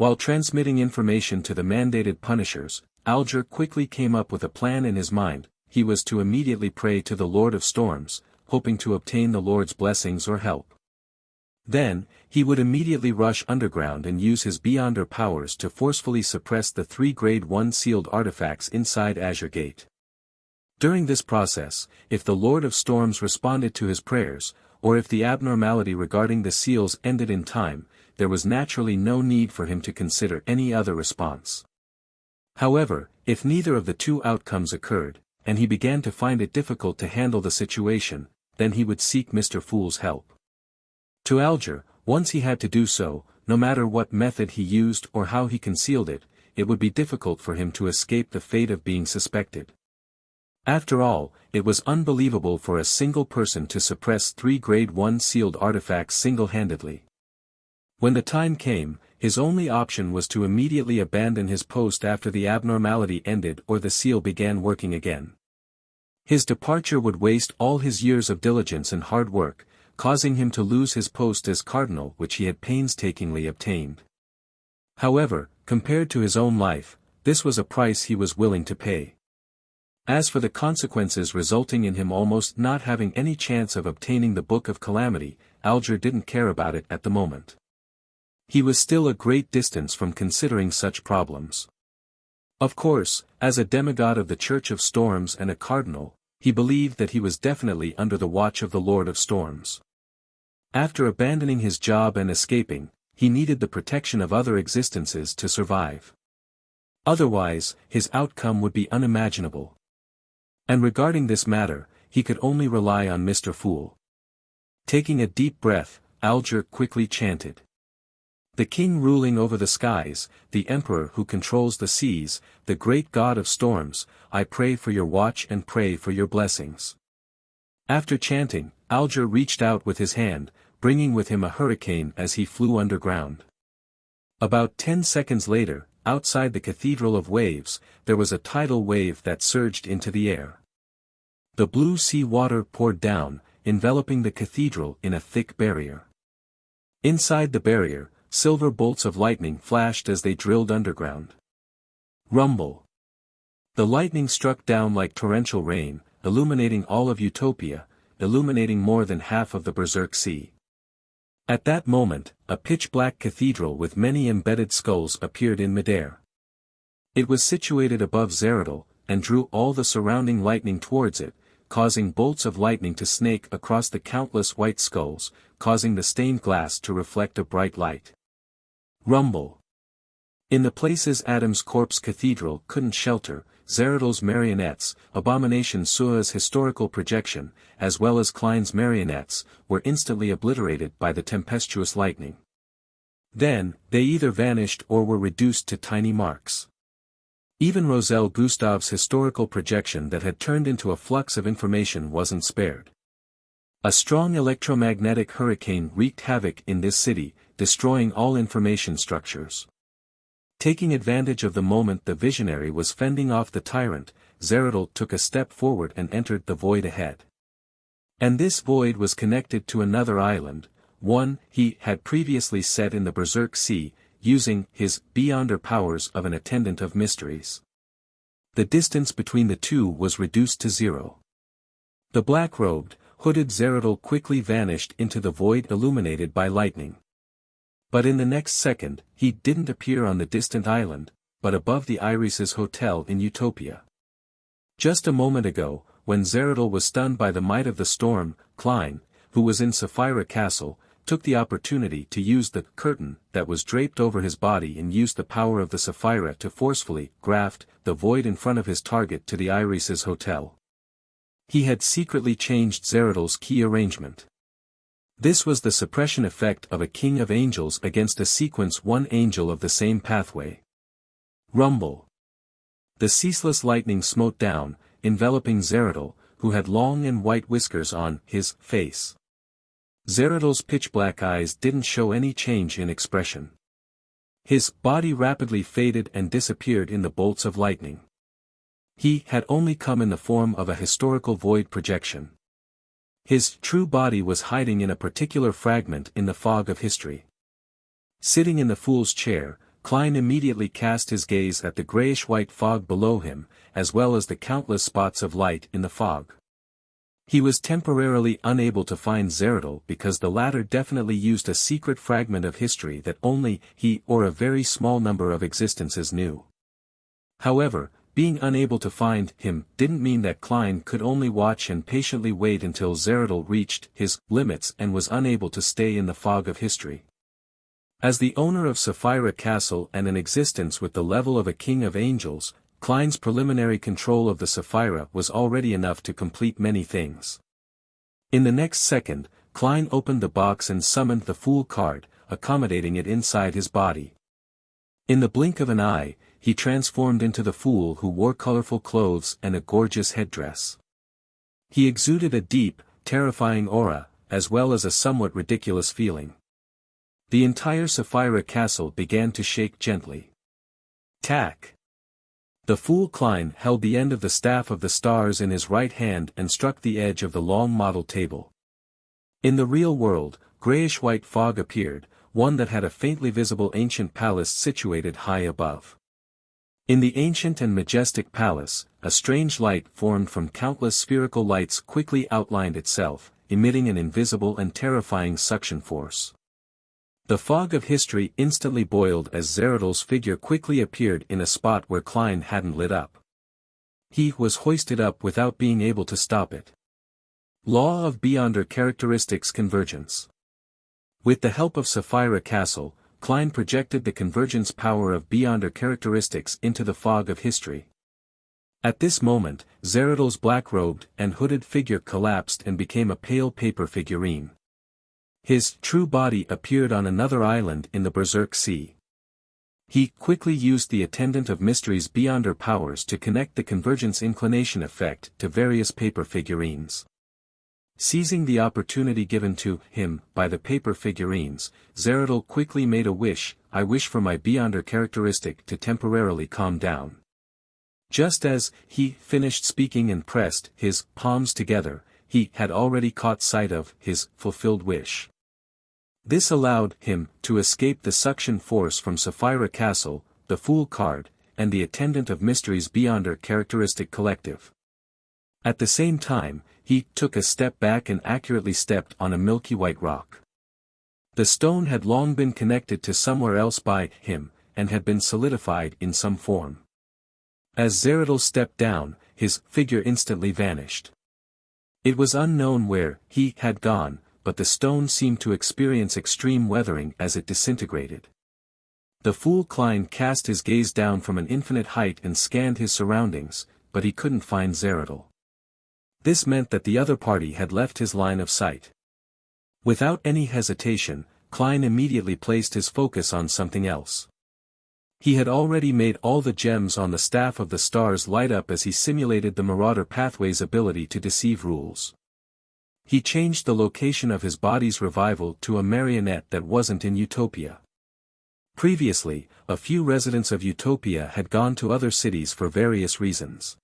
While transmitting information to the mandated punishers, Alger quickly came up with a plan in his mind. He was to immediately pray to the Lord of Storms, hoping to obtain the Lord's blessings or help. Then, he would immediately rush underground and use his Beyonder powers to forcefully suppress the 3 Grade 1 sealed artifacts inside Azure Gate. During this process, if the Lord of Storms responded to his prayers, or if the abnormality regarding the seals ended in time, there was naturally no need for him to consider any other response. However, if neither of the two outcomes occurred, and he began to find it difficult to handle the situation, then he would seek Mr. Fool's help. To Alger, once he had to do so, no matter what method he used or how he concealed it, it would be difficult for him to escape the fate of being suspected. After all, it was unbelievable for a single person to suppress 3 Grade 1 sealed artifacts single-handedly. When the time came, his only option was to immediately abandon his post after the abnormality ended or the seal began working again. His departure would waste all his years of diligence and hard work, causing him to lose his post as cardinal which he had painstakingly obtained. However, compared to his own life, this was a price he was willing to pay. As for the consequences resulting in him almost not having any chance of obtaining the Book of Calamity, Alger didn't care about it at the moment. He was still a great distance from considering such problems. Of course, as a demigod of the Church of Storms and a cardinal, he believed that he was definitely under the watch of the Lord of Storms. After abandoning his job and escaping, he needed the protection of other existences to survive. Otherwise, his outcome would be unimaginable. And regarding this matter, he could only rely on Mr. Fool. Taking a deep breath, Alger quickly chanted. The king ruling over the skies, the emperor who controls the seas, the great god of storms, I pray for your watch and pray for your blessings. After chanting, Alger reached out with his hand, bringing with him a hurricane as he flew underground. About 10 seconds later, outside the Cathedral of Waves, there was a tidal wave that surged into the air. The blue sea water poured down, enveloping the cathedral in a thick barrier. Inside the barrier, silver bolts of lightning flashed as they drilled underground. Rumble. The lightning struck down like torrential rain, illuminating all of Utopia, illuminating more than half of the Berserk Sea. At that moment, a pitch-black cathedral with many embedded skulls appeared in midair. It was situated above Zeradol, and drew all the surrounding lightning towards it, causing bolts of lightning to snake across the countless white skulls, causing the stained glass to reflect a bright light. Rumble. In the places Adam's corpse cathedral couldn't shelter, Zeradol's marionettes, Abomination Sua's historical projection, as well as Klein's marionettes, were instantly obliterated by the tempestuous lightning. Then, they either vanished or were reduced to tiny marks. Even Roselle Gustav's historical projection that had turned into a flux of information wasn't spared. A strong electromagnetic hurricane wreaked havoc in this city, destroying all information structures. Taking advantage of the moment the visionary was fending off the tyrant, Zeradol took a step forward and entered the void ahead. And this void was connected to another island, one he had previously set in the Berserk Sea, using his Beyonder powers of an attendant of mysteries. The distance between the two was reduced to 0. The black-robed, hooded Zeradol quickly vanished into the void illuminated by lightning. But in the next second, he didn't appear on the distant island, but above the Irises Hotel in Utopia. Just a moment ago, when Zeradol was stunned by the might of the storm, Klein, who was in Sapphira Castle, took the opportunity to use the curtain that was draped over his body and used the power of the Sapphira to forcefully graft the void in front of his target to the Irises Hotel. He had secretly changed Zeradol's key arrangement. This was the suppression effect of a king of angels against a sequence one angel of the same pathway. Rumble. The ceaseless lightning smote down, enveloping Zeradol, who had long and white whiskers on his face. Zeradol's pitch-black eyes didn't show any change in expression. His body rapidly faded and disappeared in the bolts of lightning. He had only come in the form of a historical void projection. His true body was hiding in a particular fragment in the fog of history. Sitting in the fool's chair, Klein immediately cast his gaze at the grayish-white fog below him, as well as the countless spots of light in the fog. He was temporarily unable to find Zeradol because the latter definitely used a secret fragment of history that only he or a very small number of existences knew. However, being unable to find him didn't mean that Klein could only watch and patiently wait until Zeradol reached his limits and was unable to stay in the fog of history. As the owner of Sapphira Castle and an existence with the level of a king of angels, Klein's preliminary control of the Sapphira was already enough to complete many things. In the next second, Klein opened the box and summoned the Fool card, accommodating it inside his body. In the blink of an eye, he transformed into the Fool, who wore colorful clothes and a gorgeous headdress. He exuded a deep, terrifying aura, as well as a somewhat ridiculous feeling. The entire Sapphira Castle began to shake gently. Tack! The Fool Klein held the end of the Staff of the Stars in his right hand and struck the edge of the long model table. In the real world, grayish-white fog appeared, one that had a faintly visible ancient palace situated high above. In the ancient and majestic palace, a strange light formed from countless spherical lights quickly outlined itself, emitting an invisible and terrifying suction force. The fog of history instantly boiled as Zeradol's figure quickly appeared in a spot where Klein hadn't lit up. He was hoisted up without being able to stop it. Law of Beyonder Characteristics Convergence. With the help of Sapphira Castle, Klein projected the convergence power of Beyonder characteristics into the fog of history. At this moment, Zeradol's black-robed and hooded figure collapsed and became a pale paper figurine. His true body appeared on another island in the Berserk Sea. He quickly used the Attendant of Mysteries Beyonder powers to connect the convergence inclination effect to various paper figurines. Seizing the opportunity given to him by the paper figurines, Zeradol quickly made a wish. I wish for my Beyonder characteristic to temporarily calm down. Just as he finished speaking and pressed his palms together, he had already caught sight of his fulfilled wish. This allowed him to escape the suction force from Sapphira Castle, the Fool card, and the Attendant of Mysteries Beyonder characteristic collective. At the same time, he took a step back and accurately stepped on a milky white rock. The stone had long been connected to somewhere else by him, and had been solidified in some form. As Zeradol stepped down, his figure instantly vanished. It was unknown where he had gone, but the stone seemed to experience extreme weathering as it disintegrated. The Fool Klein cast his gaze down from an infinite height and scanned his surroundings, but he couldn't find Zeradol. This meant that the other party had left his line of sight. Without any hesitation, Klein immediately placed his focus on something else. He had already made all the gems on the Staff of the Stars light up as he simulated the Marauder Pathway's ability to deceive rules. He changed the location of his body's revival to a marionette that wasn't in Utopia. Previously, a few residents of Utopia had gone to other cities for various reasons.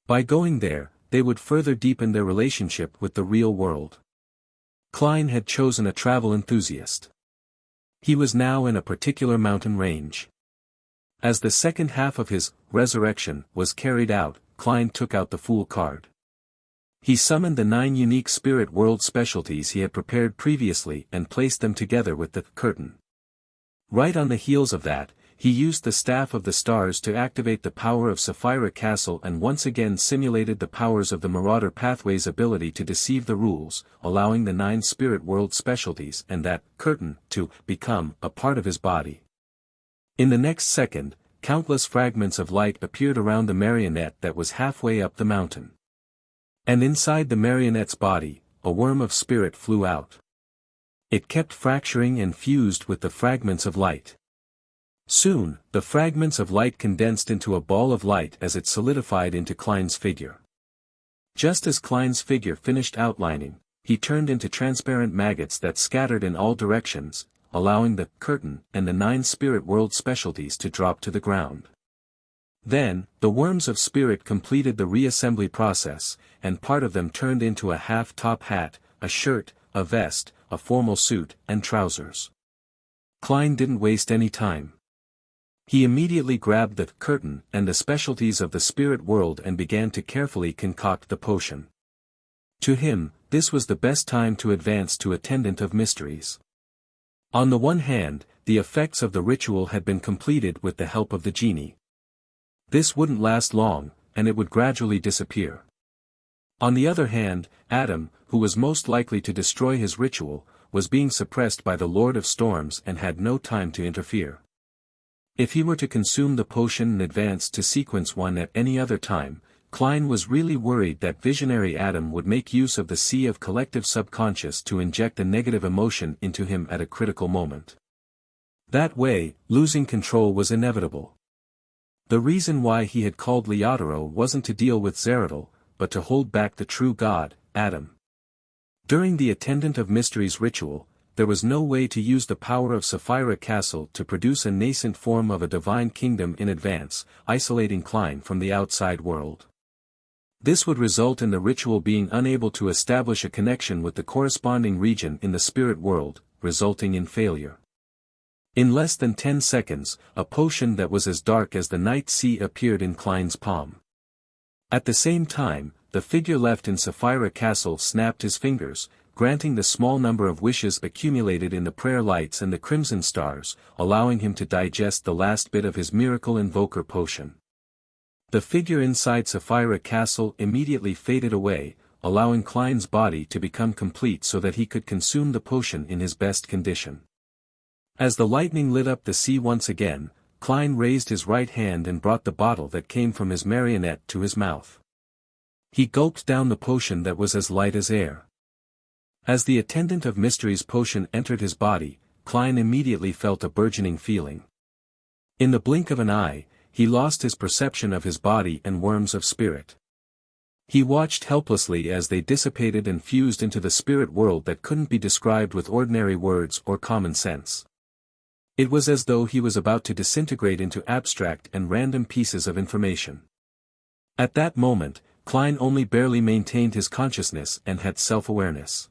By going there, they would further deepen their relationship with the real world. Klein had chosen a travel enthusiast. He was now in a particular mountain range. As the second half of his resurrection was carried out, Klein took out the Fool card. He summoned the 9 unique spirit world specialties he had prepared previously and placed them together with the curtain. Right on the heels of that, he used the Staff of the Stars to activate the power of Sapphira Castle and once again simulated the powers of the Marauder Pathway's ability to deceive the rules, allowing the 9 spirit world specialties and that curtain to become a part of his body. In the next second, countless fragments of light appeared around the marionette that was halfway up the mountain. And inside the marionette's body, a worm of spirit flew out. It kept fracturing and fused with the fragments of light. Soon, the fragments of light condensed into a ball of light as it solidified into Klein's figure. Just as Klein's figure finished outlining, he turned into transparent maggots that scattered in all directions, allowing the curtain and the 9 spirit world specialties to drop to the ground. Then, the worms of spirit completed the reassembly process, and part of them turned into a half-top hat, a shirt, a vest, a formal suit, and trousers. Klein didn't waste any time. He immediately grabbed the curtain and the specialties of the spirit world and began to carefully concoct the potion. To him, this was the best time to advance to Attendant of Mysteries. On the one hand, the effects of the ritual had been completed with the help of the genie. This wouldn't last long, and it would gradually disappear. On the other hand, Adam, who was most likely to destroy his ritual, was being suppressed by the Lord of Storms and had no time to interfere. If he were to consume the potion and advance to sequence 1 at any other time, Klein was really worried that visionary Adam would make use of the sea of collective subconscious to inject a negative emotion into him at a critical moment. That way, losing control was inevitable. The reason why he had called Leotaro wasn't to deal with Zeratul, but to hold back the true god, Adam. During the Attendant of Mysteries ritual, there was no way to use the power of Sapphira Castle to produce a nascent form of a divine kingdom in advance, isolating Klein from the outside world. This would result in the ritual being unable to establish a connection with the corresponding region in the spirit world, resulting in failure. In less than 10 seconds, a potion that was as dark as the night sea appeared in Klein's palm. At the same time, the figure left in Sapphira Castle snapped his fingers, granting the small number of wishes accumulated in the prayer lights and the crimson stars, allowing him to digest the last bit of his miracle invoker potion. The figure inside Sapphira Castle immediately faded away, allowing Klein's body to become complete so that he could consume the potion in his best condition. As the lightning lit up the sea once again, Klein raised his right hand and brought the bottle that came from his marionette to his mouth. He gulped down the potion that was as light as air. As the Attendant of Mysteries potion entered his body, Klein immediately felt a burgeoning feeling. In the blink of an eye, he lost his perception of his body and worms of spirit. He watched helplessly as they dissipated and fused into the spirit world that couldn't be described with ordinary words or common sense. It was as though he was about to disintegrate into abstract and random pieces of information. At that moment, Klein only barely maintained his consciousness and had self-awareness.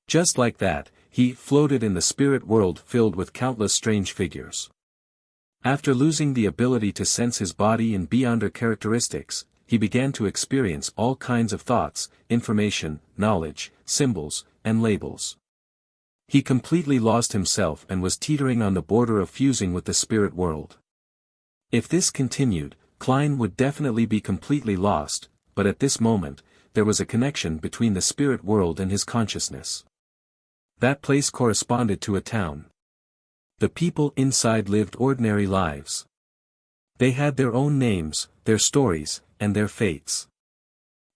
Just like that, he floated in the spirit world filled with countless strange figures. After losing the ability to sense his body and beyond her characteristics, he began to experience all kinds of thoughts, information, knowledge, symbols, and labels. He completely lost himself and was teetering on the border of fusing with the spirit world. If this continued, Klein would definitely be completely lost, but at this moment, there was a connection between the spirit world and his consciousness. That place corresponded to a town. The people inside lived ordinary lives. They had their own names, their stories, and their fates.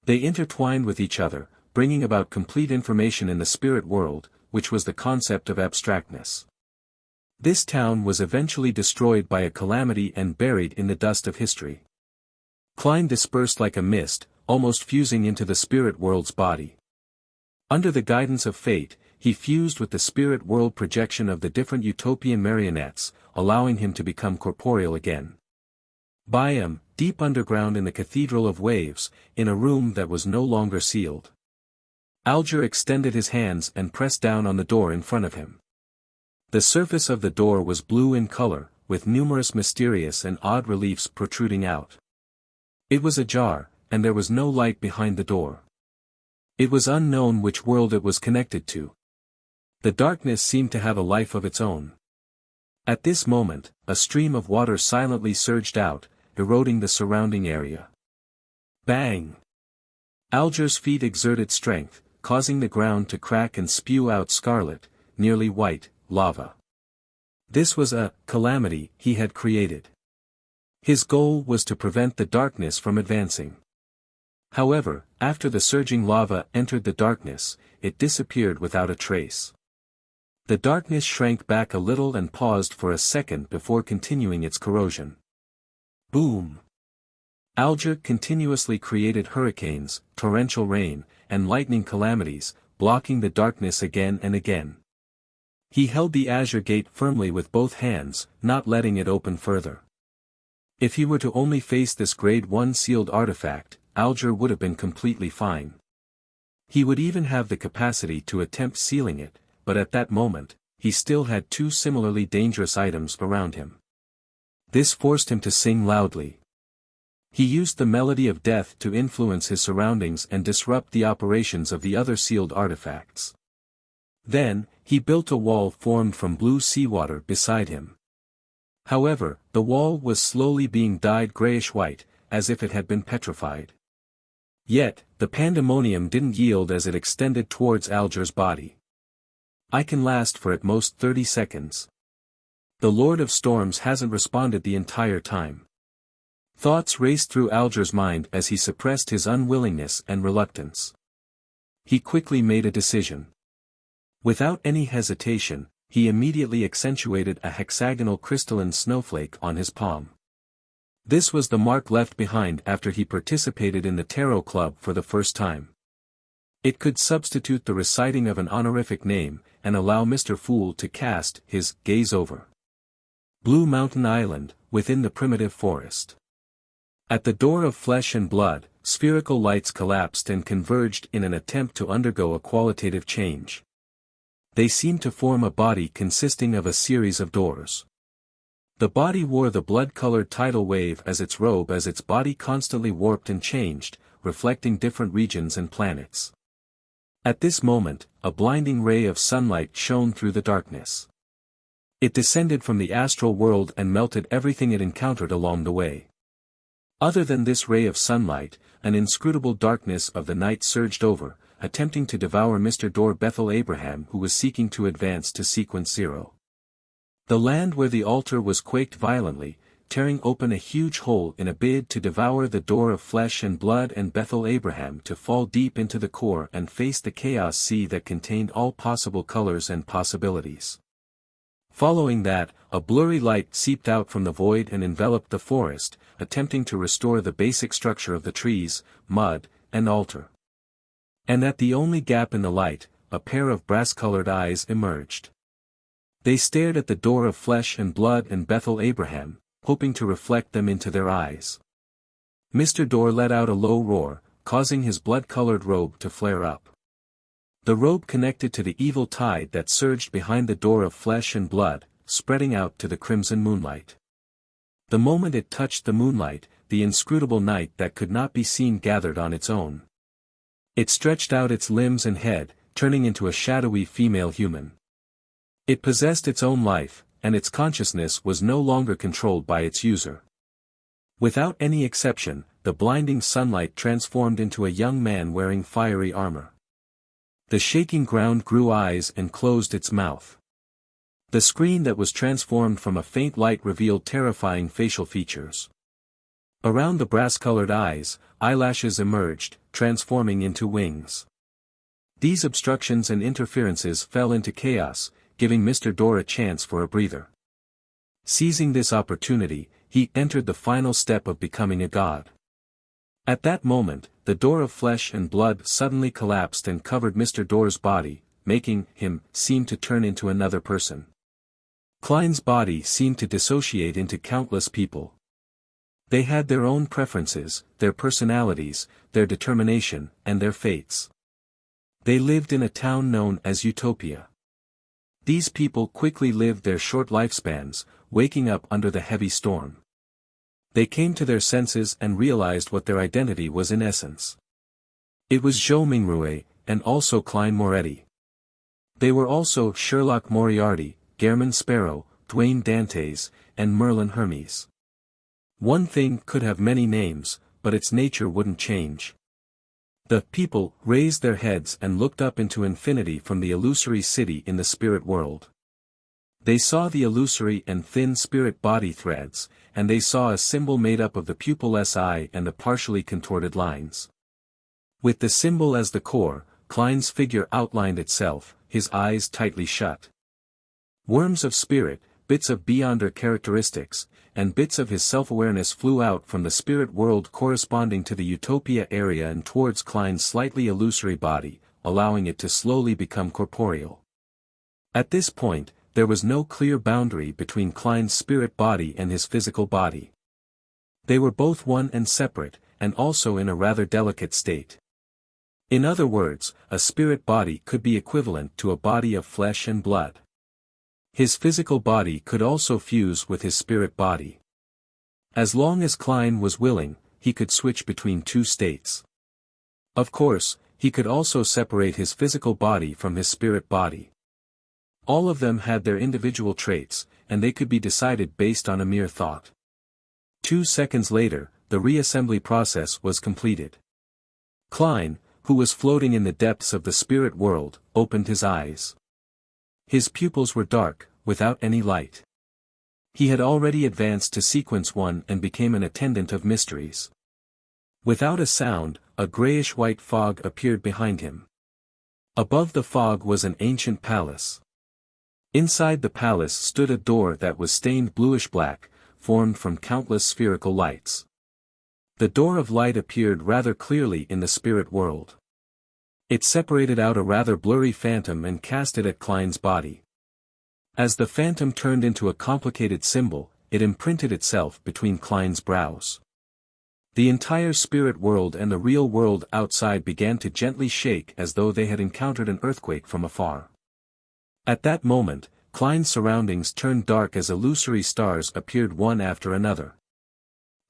They intertwined with each other, bringing about complete information in the spirit world, which was the concept of abstractness. This town was eventually destroyed by a calamity and buried in the dust of history. Klein dispersed like a mist, almost fusing into the spirit world's body. Under the guidance of fate, he fused with the spirit world projection of the different utopian marionettes, allowing him to become corporeal again. Byam, deep underground in the Cathedral of Waves, in a room that was no longer sealed. Alger extended his hands and pressed down on the door in front of him. The surface of the door was blue in color, with numerous mysterious and odd reliefs protruding out. It was ajar, and there was no light behind the door. It was unknown which world it was connected to. The darkness seemed to have a life of its own. At this moment, a stream of water silently surged out, eroding the surrounding area. Bang! Alger's feet exerted strength, causing the ground to crack and spew out scarlet, nearly white, lava. This was a calamity he had created. His goal was to prevent the darkness from advancing. However, after the surging lava entered the darkness, it disappeared without a trace. The darkness shrank back a little and paused for a second before continuing its corrosion. Boom! Alger continuously created hurricanes, torrential rain, and lightning calamities, blocking the darkness again and again. He held the azure gate firmly with both hands, not letting it open further. If he were to only face this Grade 1 sealed artifact, Alger would have been completely fine. He would even have the capacity to attempt sealing it, but at that moment, he still had two similarly dangerous items around him. This forced him to sing loudly. He used the melody of death to influence his surroundings and disrupt the operations of the other sealed artifacts. Then, he built a wall formed from blue seawater beside him. However, the wall was slowly being dyed grayish-white, as if it had been petrified. Yet, the pandemonium didn't yield as it extended towards Alger's body. "I can last for at most 30 seconds. The Lord of Storms hasn't responded the entire time." Thoughts raced through Alger's mind as he suppressed his unwillingness and reluctance. He quickly made a decision. Without any hesitation, he immediately accentuated a hexagonal crystalline snowflake on his palm. This was the mark left behind after he participated in the Tarot Club for the first time. It could substitute the reciting of an honorific name, and allow Mr. Fool to cast his gaze over Blue Mountain Island, within the primitive forest. At the door of flesh and blood, spherical lights collapsed and converged in an attempt to undergo a qualitative change. They seemed to form a body consisting of a series of doors. The body wore the blood-colored tidal wave as its robe as its body constantly warped and changed, reflecting different regions and planets. At this moment, a blinding ray of sunlight shone through the darkness. It descended from the astral world and melted everything it encountered along the way. Other than this ray of sunlight, an inscrutable darkness of the night surged over, attempting to devour Mr. Dor Bethel Abraham, who was seeking to advance to Sequence 0. The land where the altar was quaked violently, tearing open a huge hole in a bid to devour the door of flesh and blood, and Bethel Abraham to fall deep into the core and face the chaos sea that contained all possible colors and possibilities. Following that, a blurry light seeped out from the void and enveloped the forest, attempting to restore the basic structure of the trees, mud, and altar. And at the only gap in the light, a pair of brass-colored eyes emerged. They stared at the door of flesh and blood and Bethel Abraham, hoping to reflect them into their eyes. Mr. Dor let out a low roar, causing his blood-colored robe to flare up. The robe connected to the evil tide that surged behind the door of flesh and blood, spreading out to the crimson moonlight. The moment it touched the moonlight, the inscrutable night that could not be seen gathered on its own. It stretched out its limbs and head, turning into a shadowy female human. It possessed its own life, and its consciousness was no longer controlled by its user. Without any exception, the blinding sunlight transformed into a young man wearing fiery armor. The shaking ground grew eyes and closed its mouth. The screen that was transformed from a faint light revealed terrifying facial features. Around the brass-colored eyes, eyelashes emerged, transforming into wings. These obstructions and interferences fell into chaos, giving Mr. Dor a chance for a breather. Seizing this opportunity, he entered the final step of becoming a god. At that moment, the door of flesh and blood suddenly collapsed and covered Mr. Dor's body, making him seem to turn into another person. Klein's body seemed to dissociate into countless people. They had their own preferences, their personalities, their determination, and their fates. They lived in a town known as Utopia. These people quickly lived their short lifespans, waking up under the heavy storm. They came to their senses and realized what their identity was in essence. It was Zhou Mingrue, and also Klein Moretti. They were also Sherlock Moriarty, Gehrman Sparrow, Dwayne Dantes, and Merlin Hermes. One thing could have many names, but its nature wouldn't change. The people raised their heads and looked up into infinity from the illusory city in the spirit world. They saw the illusory and thin spirit body threads, and they saw a symbol made up of the pupilless eye and the partially contorted lines. With the symbol as the core, Klein's figure outlined itself, his eyes tightly shut. Worms of spirit, bits of beyonder characteristics, and bits of his self-awareness flew out from the spirit world corresponding to the Utopia area and towards Klein's slightly illusory body, allowing it to slowly become corporeal. At this point, there was no clear boundary between Klein's spirit body and his physical body. They were both one and separate, and also in a rather delicate state. In other words, a spirit body could be equivalent to a body of flesh and blood. His physical body could also fuse with his spirit body. As long as Klein was willing, he could switch between two states. Of course, he could also separate his physical body from his spirit body. All of them had their individual traits, and they could be decided based on a mere thought. 2 seconds later, the reassembly process was completed. Klein, who was floating in the depths of the spirit world, opened his eyes. His pupils were dark, without any light. He had already advanced to sequence 1 and became an attendant of mysteries. Without a sound, a grayish-white fog appeared behind him. Above the fog was an ancient palace. Inside the palace stood a door that was stained bluish-black, formed from countless spherical lights. The door of light appeared rather clearly in the spirit world. It separated out a rather blurry phantom and cast it at Klein's body. As the phantom turned into a complicated symbol, it imprinted itself between Klein's brows. The entire spirit world and the real world outside began to gently shake as though they had encountered an earthquake from afar. At that moment, Klein's surroundings turned dark as illusory stars appeared one after another.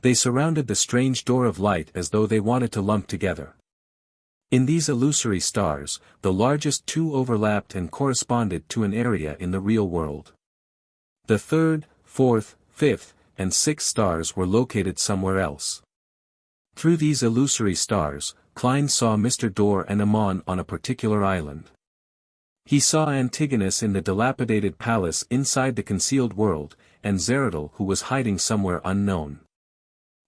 They surrounded the strange door of light as though they wanted to lump together. In these illusory stars, the largest 2 overlapped and corresponded to an area in the real world. The 3rd, 4th, 5th, and 6th stars were located somewhere else. Through these illusory stars, Klein saw Mr. Dor and Amon on a particular island. He saw Antigonus in the dilapidated palace inside the concealed world, and Zeradal who was hiding somewhere unknown.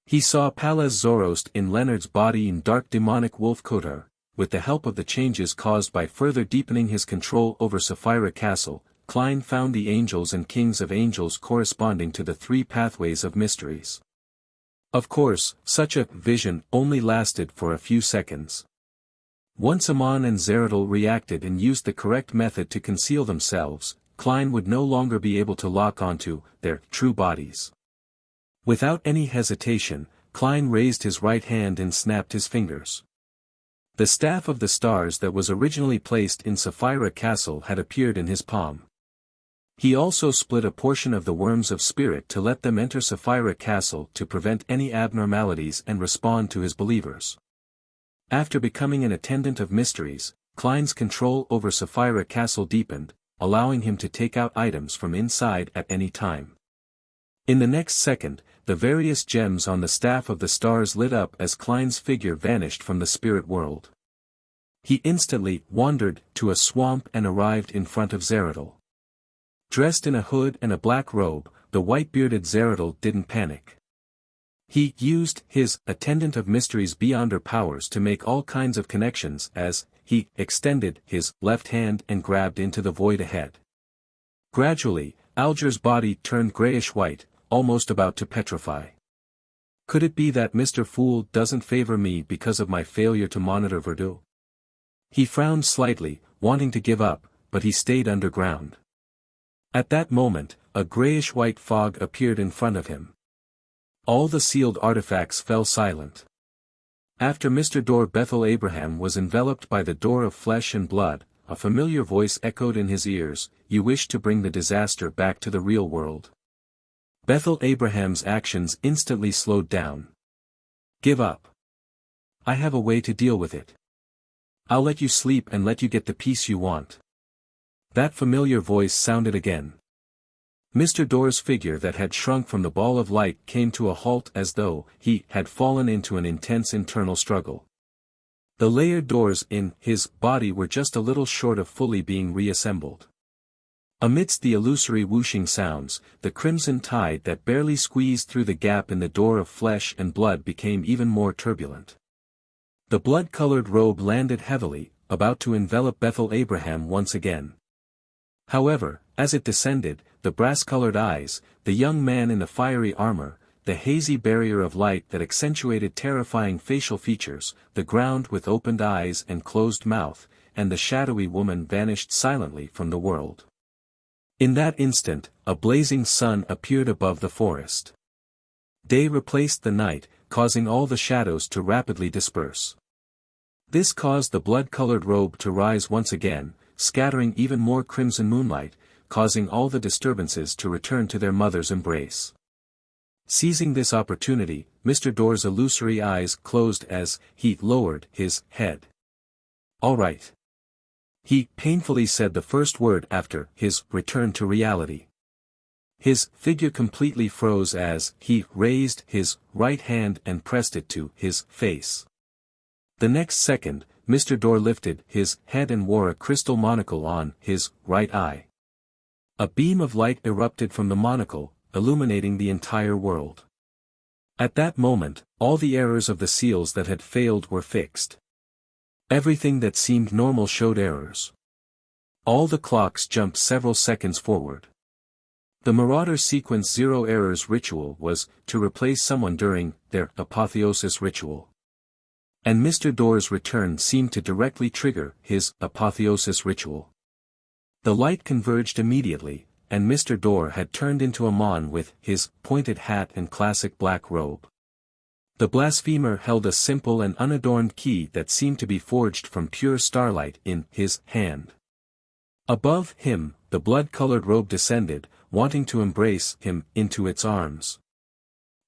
He saw Palaz Zoroast in Leonard's body in dark demonic wolf Kotar. With the help of the changes caused by further deepening his control over Sapphira Castle, Klein found the angels and kings of angels corresponding to the 3 pathways of mysteries. Of course, such a vision only lasted for a few seconds. Once Amon and Zeradal reacted and used the correct method to conceal themselves, Klein would no longer be able to lock onto their true bodies. Without any hesitation, Klein raised his right hand and snapped his fingers. The staff of the stars that was originally placed in Sapphira Castle had appeared in his palm. He also split a portion of the worms of spirit to let them enter Sapphira Castle to prevent any abnormalities and respond to his believers. After becoming an attendant of mysteries, Klein's control over Sapphira Castle deepened, allowing him to take out items from inside at any time. In the next second, the various gems on the staff of the stars lit up as Klein's figure vanished from the spirit world. He instantly wandered to a swamp and arrived in front of Zeradal. Dressed in a hood and a black robe, the white-bearded Zeradal didn't panic. He used his attendant of mysteries beyonder powers to make all kinds of connections as he extended his left hand and grabbed into the void ahead. Gradually, Alger's body turned grayish-white, almost about to petrify. Could it be that Mr. Fool doesn't favor me because of my failure to monitor Verdu? He frowned slightly, wanting to give up, but he stayed underground. At that moment, a grayish-white fog appeared in front of him. All the sealed artifacts fell silent. After Mr. Dor Bethel Abraham was enveloped by the door of flesh and blood, a familiar voice echoed in his ears, "You wish to bring the disaster back to the real world." Bethel Abraham's actions instantly slowed down. "Give up. I have a way to deal with it. I'll let you sleep and let you get the peace you want." That familiar voice sounded again. Mr. Dor's figure that had shrunk from the ball of light came to a halt as though he had fallen into an intense internal struggle. The layered doors in his body were just a little short of fully being reassembled. Amidst the illusory whooshing sounds, the crimson tide that barely squeezed through the gap in the door of flesh and blood became even more turbulent. The blood-colored robe landed heavily, about to envelop Bethel Abraham once again. However, as it descended, the brass-colored eyes, the young man in the fiery armor, the hazy barrier of light that accentuated terrifying facial features, the ground with opened eyes and closed mouth, and the shadowy woman vanished silently from the world. In that instant, a blazing sun appeared above the forest. Day replaced the night, causing all the shadows to rapidly disperse. This caused the blood-colored robe to rise once again, scattering even more crimson moonlight, causing all the disturbances to return to their mother's embrace. Seizing this opportunity, Mr. Door's illusory eyes closed as he lowered his head. "All right." He painfully said the first word after his return to reality. His figure completely froze as he raised his right hand and pressed it to his face. The next second, Mr. Door lifted his head and wore a crystal monocle on his right eye. A beam of light erupted from the monocle, illuminating the entire world. At that moment, all the errors of the seals that had failed were fixed. Everything that seemed normal showed errors. All the clocks jumped several seconds forward. The Marauder Sequence Zero Errors ritual was to replace someone during their apotheosis ritual. And Mr. Door's return seemed to directly trigger his apotheosis ritual. The light converged immediately, and Mr. Door had turned into a mon with his pointed hat and classic black robe. The blasphemer held a simple and unadorned key that seemed to be forged from pure starlight in his hand. Above him, the blood-colored robe descended, wanting to embrace him into its arms.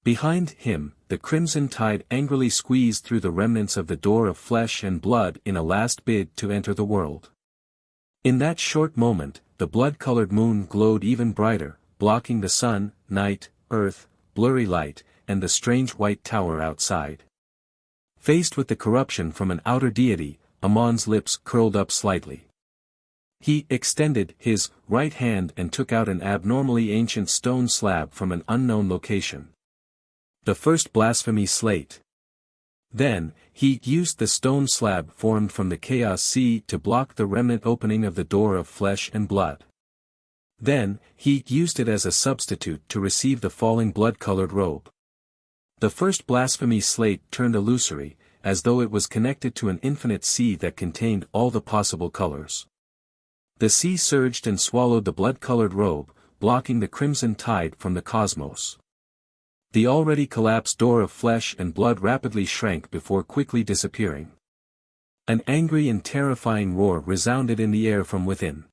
Behind him, the crimson tide angrily squeezed through the remnants of the door of flesh and blood in a last bid to enter the world. In that short moment, the blood-colored moon glowed even brighter, blocking the sun, night, earth, blurry light, and the strange white tower outside. Faced with the corruption from an outer deity, Amon's lips curled up slightly. He extended his right hand and took out an abnormally ancient stone slab from an unknown location. The first blasphemy slate. Then, he used the stone slab formed from the Chaos Sea to block the remnant opening of the door of flesh and blood. Then, he used it as a substitute to receive the falling blood-colored robe. The first blasphemy slate turned illusory, as though it was connected to an infinite sea that contained all the possible colors. The sea surged and swallowed the blood-colored robe, blocking the crimson tide from the cosmos. The already collapsed door of flesh and blood rapidly shrank before quickly disappearing. An angry and terrifying roar resounded in the air from within.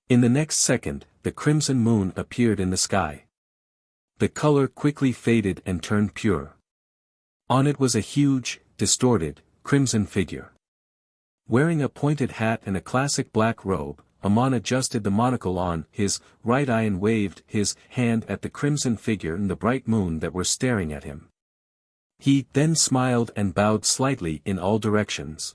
In the next second, the crimson moon appeared in the sky. The color quickly faded and turned pure. On it was a huge, distorted, crimson figure. Wearing a pointed hat and a classic black robe, Amon adjusted the monocle on his right eye and waved his hand at the crimson figure and the bright moon that were staring at him. He then smiled and bowed slightly in all directions.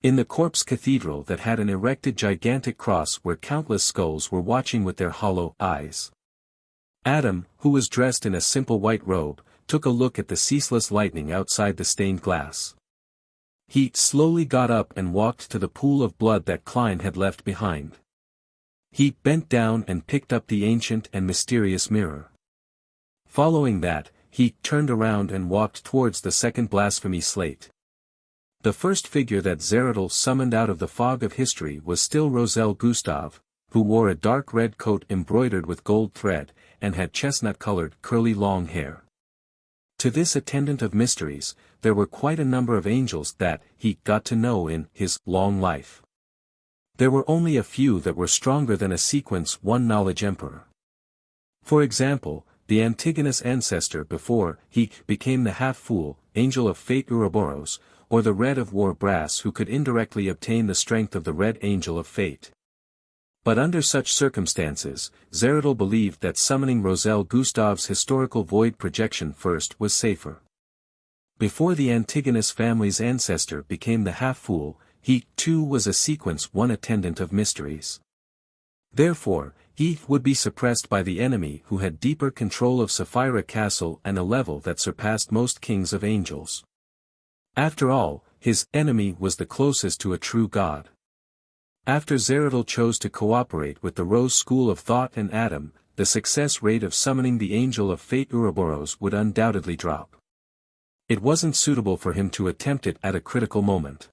In the corpse cathedral that had an erected gigantic cross where countless skulls were watching with their hollow eyes. Adam, who was dressed in a simple white robe, took a look at the ceaseless lightning outside the stained glass. He slowly got up and walked to the pool of blood that Klein had left behind. He bent down and picked up the ancient and mysterious mirror. Following that, he turned around and walked towards the second blasphemy slate. The first figure that Zeradal summoned out of the fog of history was still Roselle Gustav, who wore a dark red coat embroidered with gold thread, and had chestnut-colored curly long hair. To this attendant of mysteries, there were quite a number of angels that he got to know in his long life. There were only a few that were stronger than a Sequence One Knowledge Emperor. For example, the Antigonus ancestor before he became the half-fool, Angel of Fate Ouroboros, or the Red of War Brass who could indirectly obtain the strength of the Red Angel of Fate. But under such circumstances, Zeradal believed that summoning Roselle Gustav's historical void projection first was safer. Before the Antigonus family's ancestor became the half-fool, he too was a Sequence One attendant of mysteries. Therefore, he would be suppressed by the enemy who had deeper control of Sapphira Castle and a level that surpassed most kings of angels. After all, his enemy was the closest to a true god. After Zeradal chose to cooperate with the Rose School of Thought and Adam, the success rate of summoning the Angel of Fate Ouroboros would undoubtedly drop. It wasn't suitable for him to attempt it at a critical moment.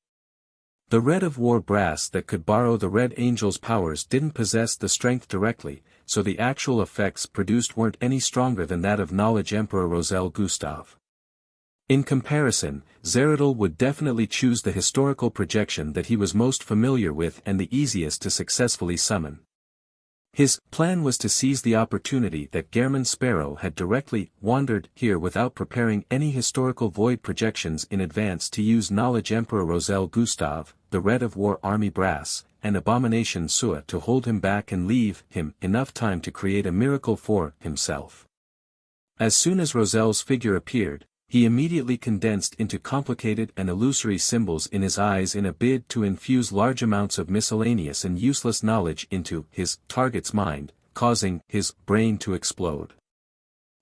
The Red of War Brass that could borrow the Red Angel's powers didn't possess the strength directly, so the actual effects produced weren't any stronger than that of Knowledge Emperor Roselle Gustav. In comparison, Zeradal would definitely choose the historical projection that he was most familiar with and the easiest to successfully summon. His plan was to seize the opportunity that Gehrman Sparrow had directly wandered here without preparing any historical void projections in advance, to use Knowledge Emperor Roselle Gustav, the Red of War Army Brass, and Abomination Sua to hold him back and leave him enough time to create a miracle for himself. As soon as Roselle's figure appeared, he immediately condensed into complicated and illusory symbols in his eyes in a bid to infuse large amounts of miscellaneous and useless knowledge into his target's mind, causing his brain to explode.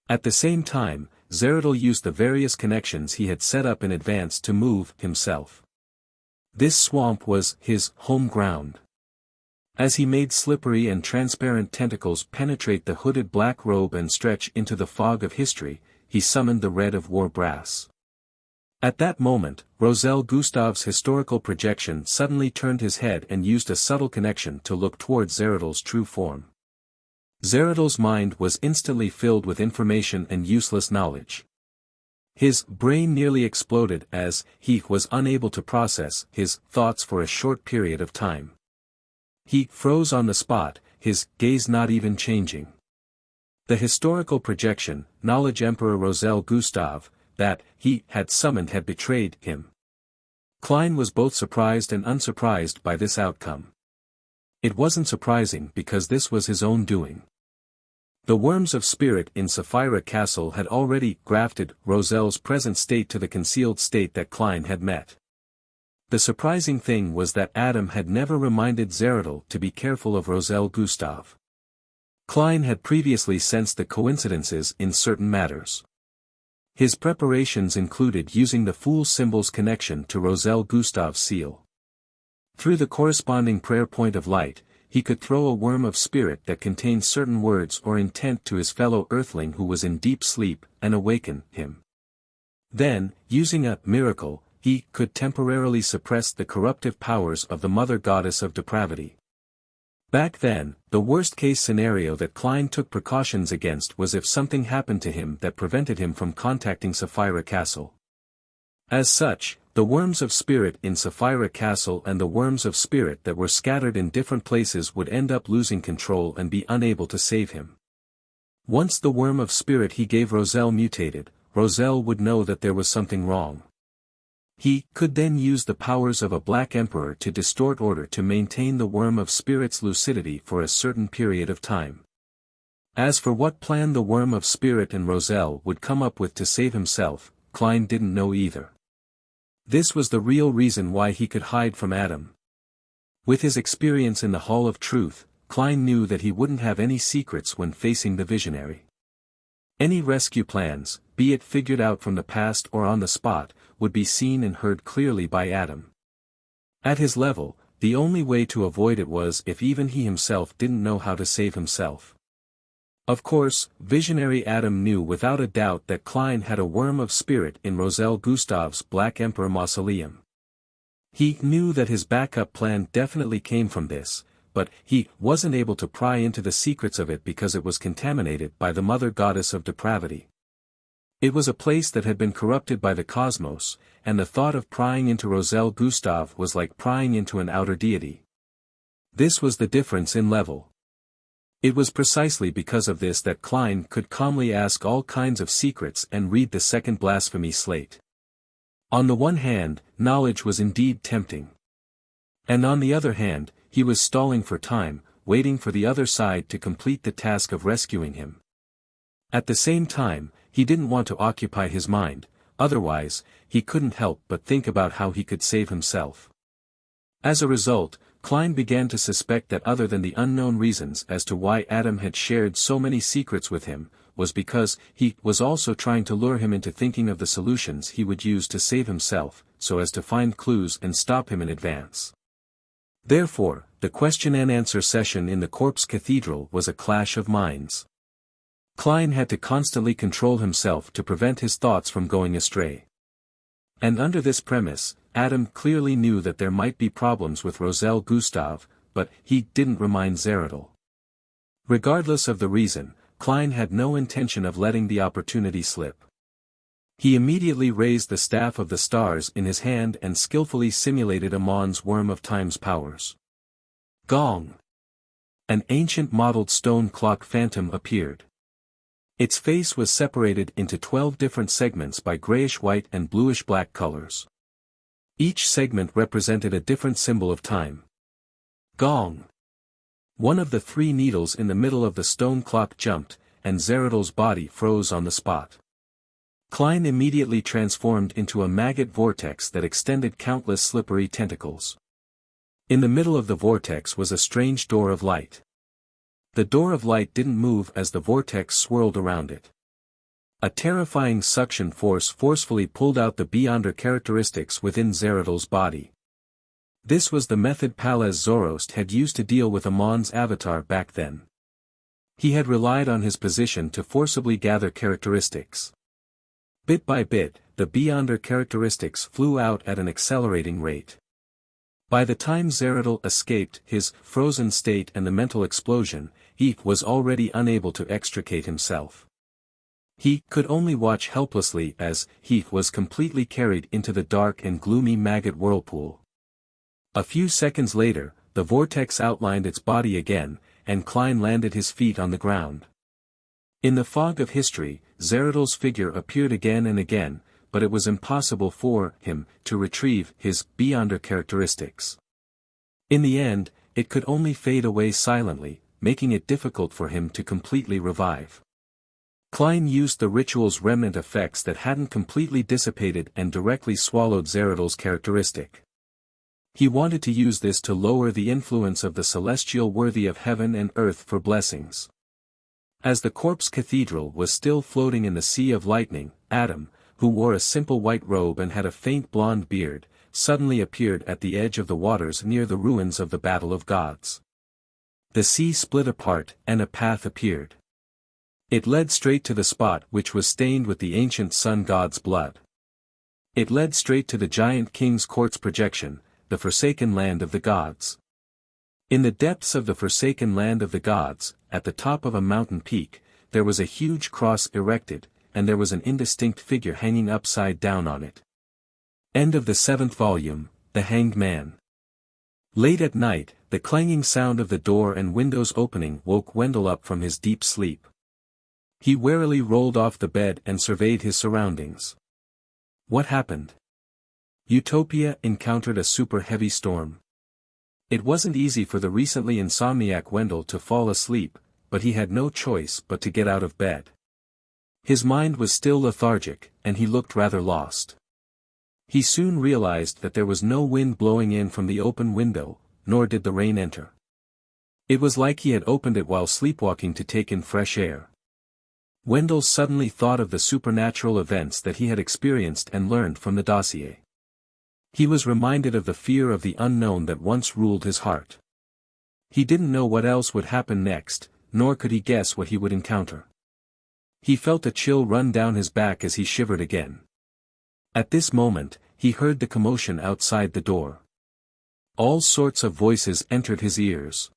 At the same time, Zeradol used the various connections he had set up in advance to move himself. This swamp was his home ground. As he made slippery and transparent tentacles penetrate the hooded black robe and stretch into the fog of history, he summoned the Red of War Brass. At that moment, Roselle Gustav's historical projection suddenly turned his head and used a subtle connection to look towards Zeradol's true form. Zeradol's mind was instantly filled with information and useless knowledge. His brain nearly exploded as he was unable to process his thoughts for a short period of time. He froze on the spot, his gaze not even changing. The historical projection, Knowledge Emperor Roselle Gustav, that he had summoned had betrayed him. Klein was both surprised and unsurprised by this outcome. It wasn't surprising because this was his own doing. The worms of spirit in Sapphira Castle had already grafted Roselle's present state to the concealed state that Klein had met. The surprising thing was that Adam had never reminded Zeradol to be careful of Roselle Gustav. Klein had previously sensed the coincidences in certain matters. His preparations included using the Fool symbol's connection to Roselle Gustav's seal. Through the corresponding prayer point of light, he could throw a worm of spirit that contained certain words or intent to his fellow earthling who was in deep sleep, and awaken him. Then, using a miracle, he could temporarily suppress the corruptive powers of the Mother Goddess of Depravity. Back then, the worst-case scenario that Klein took precautions against was if something happened to him that prevented him from contacting Sapphira Castle. As such, the worms of spirit in Sapphira Castle and the worms of spirit that were scattered in different places would end up losing control and be unable to save him. Once the worm of spirit he gave Roselle mutated, Roselle would know that there was something wrong. He could then use the powers of a Black Emperor to distort order to maintain the worm of spirit's lucidity for a certain period of time. As for what plan the worm of spirit and Roselle would come up with to save himself, Klein didn't know either. This was the real reason why he could hide from Adam. With his experience in the Hall of Truth, Klein knew that he wouldn't have any secrets when facing the visionary. Any rescue plans, be it figured out from the past or on the spot, would be seen and heard clearly by Adam. At his level, the only way to avoid it was if even he himself didn't know how to save himself. Of course, visionary Adam knew without a doubt that Klein had a worm of spirit in Roselle Gustav's Black Emperor mausoleum. He knew that his backup plan definitely came from this, but he wasn't able to pry into the secrets of it because it was contaminated by the Mother Goddess of Depravity. It was a place that had been corrupted by the cosmos, and the thought of prying into Roselle Gustav was like prying into an outer deity. This was the difference in level. It was precisely because of this that Klein could calmly ask all kinds of secrets and read the second blasphemy slate. On the one hand, knowledge was indeed tempting. And on the other hand, he was stalling for time, waiting for the other side to complete the task of rescuing him. At the same time, he didn't want to occupy his mind, otherwise, he couldn't help but think about how he could save himself. As a result, Klein began to suspect that other than the unknown reasons as to why Adam had shared so many secrets with him, was because he was also trying to lure him into thinking of the solutions he would use to save himself, so as to find clues and stop him in advance. Therefore, the question and answer session in the Corpse Cathedral was a clash of minds. Klein had to constantly control himself to prevent his thoughts from going astray. And under this premise, Adam clearly knew that there might be problems with Roselle Gustav, but he didn't remind Zeradol. Regardless of the reason, Klein had no intention of letting the opportunity slip. He immediately raised the Staff of the Stars in his hand and skillfully simulated Amon's Worm of Time's powers. Gong! An ancient mottled stone clock phantom appeared. Its face was separated into 12 different segments by grayish-white and bluish-black colors. Each segment represented a different symbol of time. Gong! One of the 3 needles in the middle of the stone clock jumped, and Zeradol's body froze on the spot. Klein immediately transformed into a maggot vortex that extended countless slippery tentacles. In the middle of the vortex was a strange door of light. The door of light didn't move as the vortex swirled around it. A terrifying suction force forcefully pulled out the Beyonder characteristics within Zeradol's body. This was the method Palaz Zoroast had used to deal with Amon's avatar back then. He had relied on his position to forcibly gather characteristics. Bit by bit, the Beyonder characteristics flew out at an accelerating rate. By the time Zeradol escaped his frozen state and the mental explosion, he was already unable to extricate himself. He could only watch helplessly as he was completely carried into the dark and gloomy maggot whirlpool. A few seconds later, the vortex outlined its body again, and Klein landed his feet on the ground. In the fog of history, Zeradol's figure appeared again and again, but it was impossible for him to retrieve his Beyonder characteristics. In the end, it could only fade away silently, making it difficult for him to completely revive. Klein used the ritual's remnant effects that hadn't completely dissipated and directly swallowed Zeradol's characteristic. He wanted to use this to lower the influence of the celestial worthy of heaven and earth for blessings. As the corpse cathedral was still floating in the sea of lightning, Adam, who wore a simple white robe and had a faint blonde beard, suddenly appeared at the edge of the waters near the ruins of the Battle of Gods. The sea split apart, and a path appeared. It led straight to the spot which was stained with the ancient sun god's blood. It led straight to the giant king's court's projection, the forsaken land of the gods. In the depths of the forsaken land of the gods, at the top of a mountain peak, there was a huge cross erected, and there was an indistinct figure hanging upside down on it. End of the 7th volume, The Hanged Man. Late at night, the clanging sound of the door and windows opening woke Wendell up from his deep sleep. He warily rolled off the bed and surveyed his surroundings. What happened? Utopia encountered a super heavy storm. It wasn't easy for the recently insomniac Wendell to fall asleep, but he had no choice but to get out of bed. His mind was still lethargic, and he looked rather lost. He soon realized that there was no wind blowing in from the open window, nor did the rain enter. It was like he had opened it while sleepwalking to take in fresh air. Wendell suddenly thought of the supernatural events that he had experienced and learned from the dossier. He was reminded of the fear of the unknown that once ruled his heart. He didn't know what else would happen next, nor could he guess what he would encounter. He felt a chill run down his back as he shivered again. At this moment, he heard the commotion outside the door. All sorts of voices entered his ears.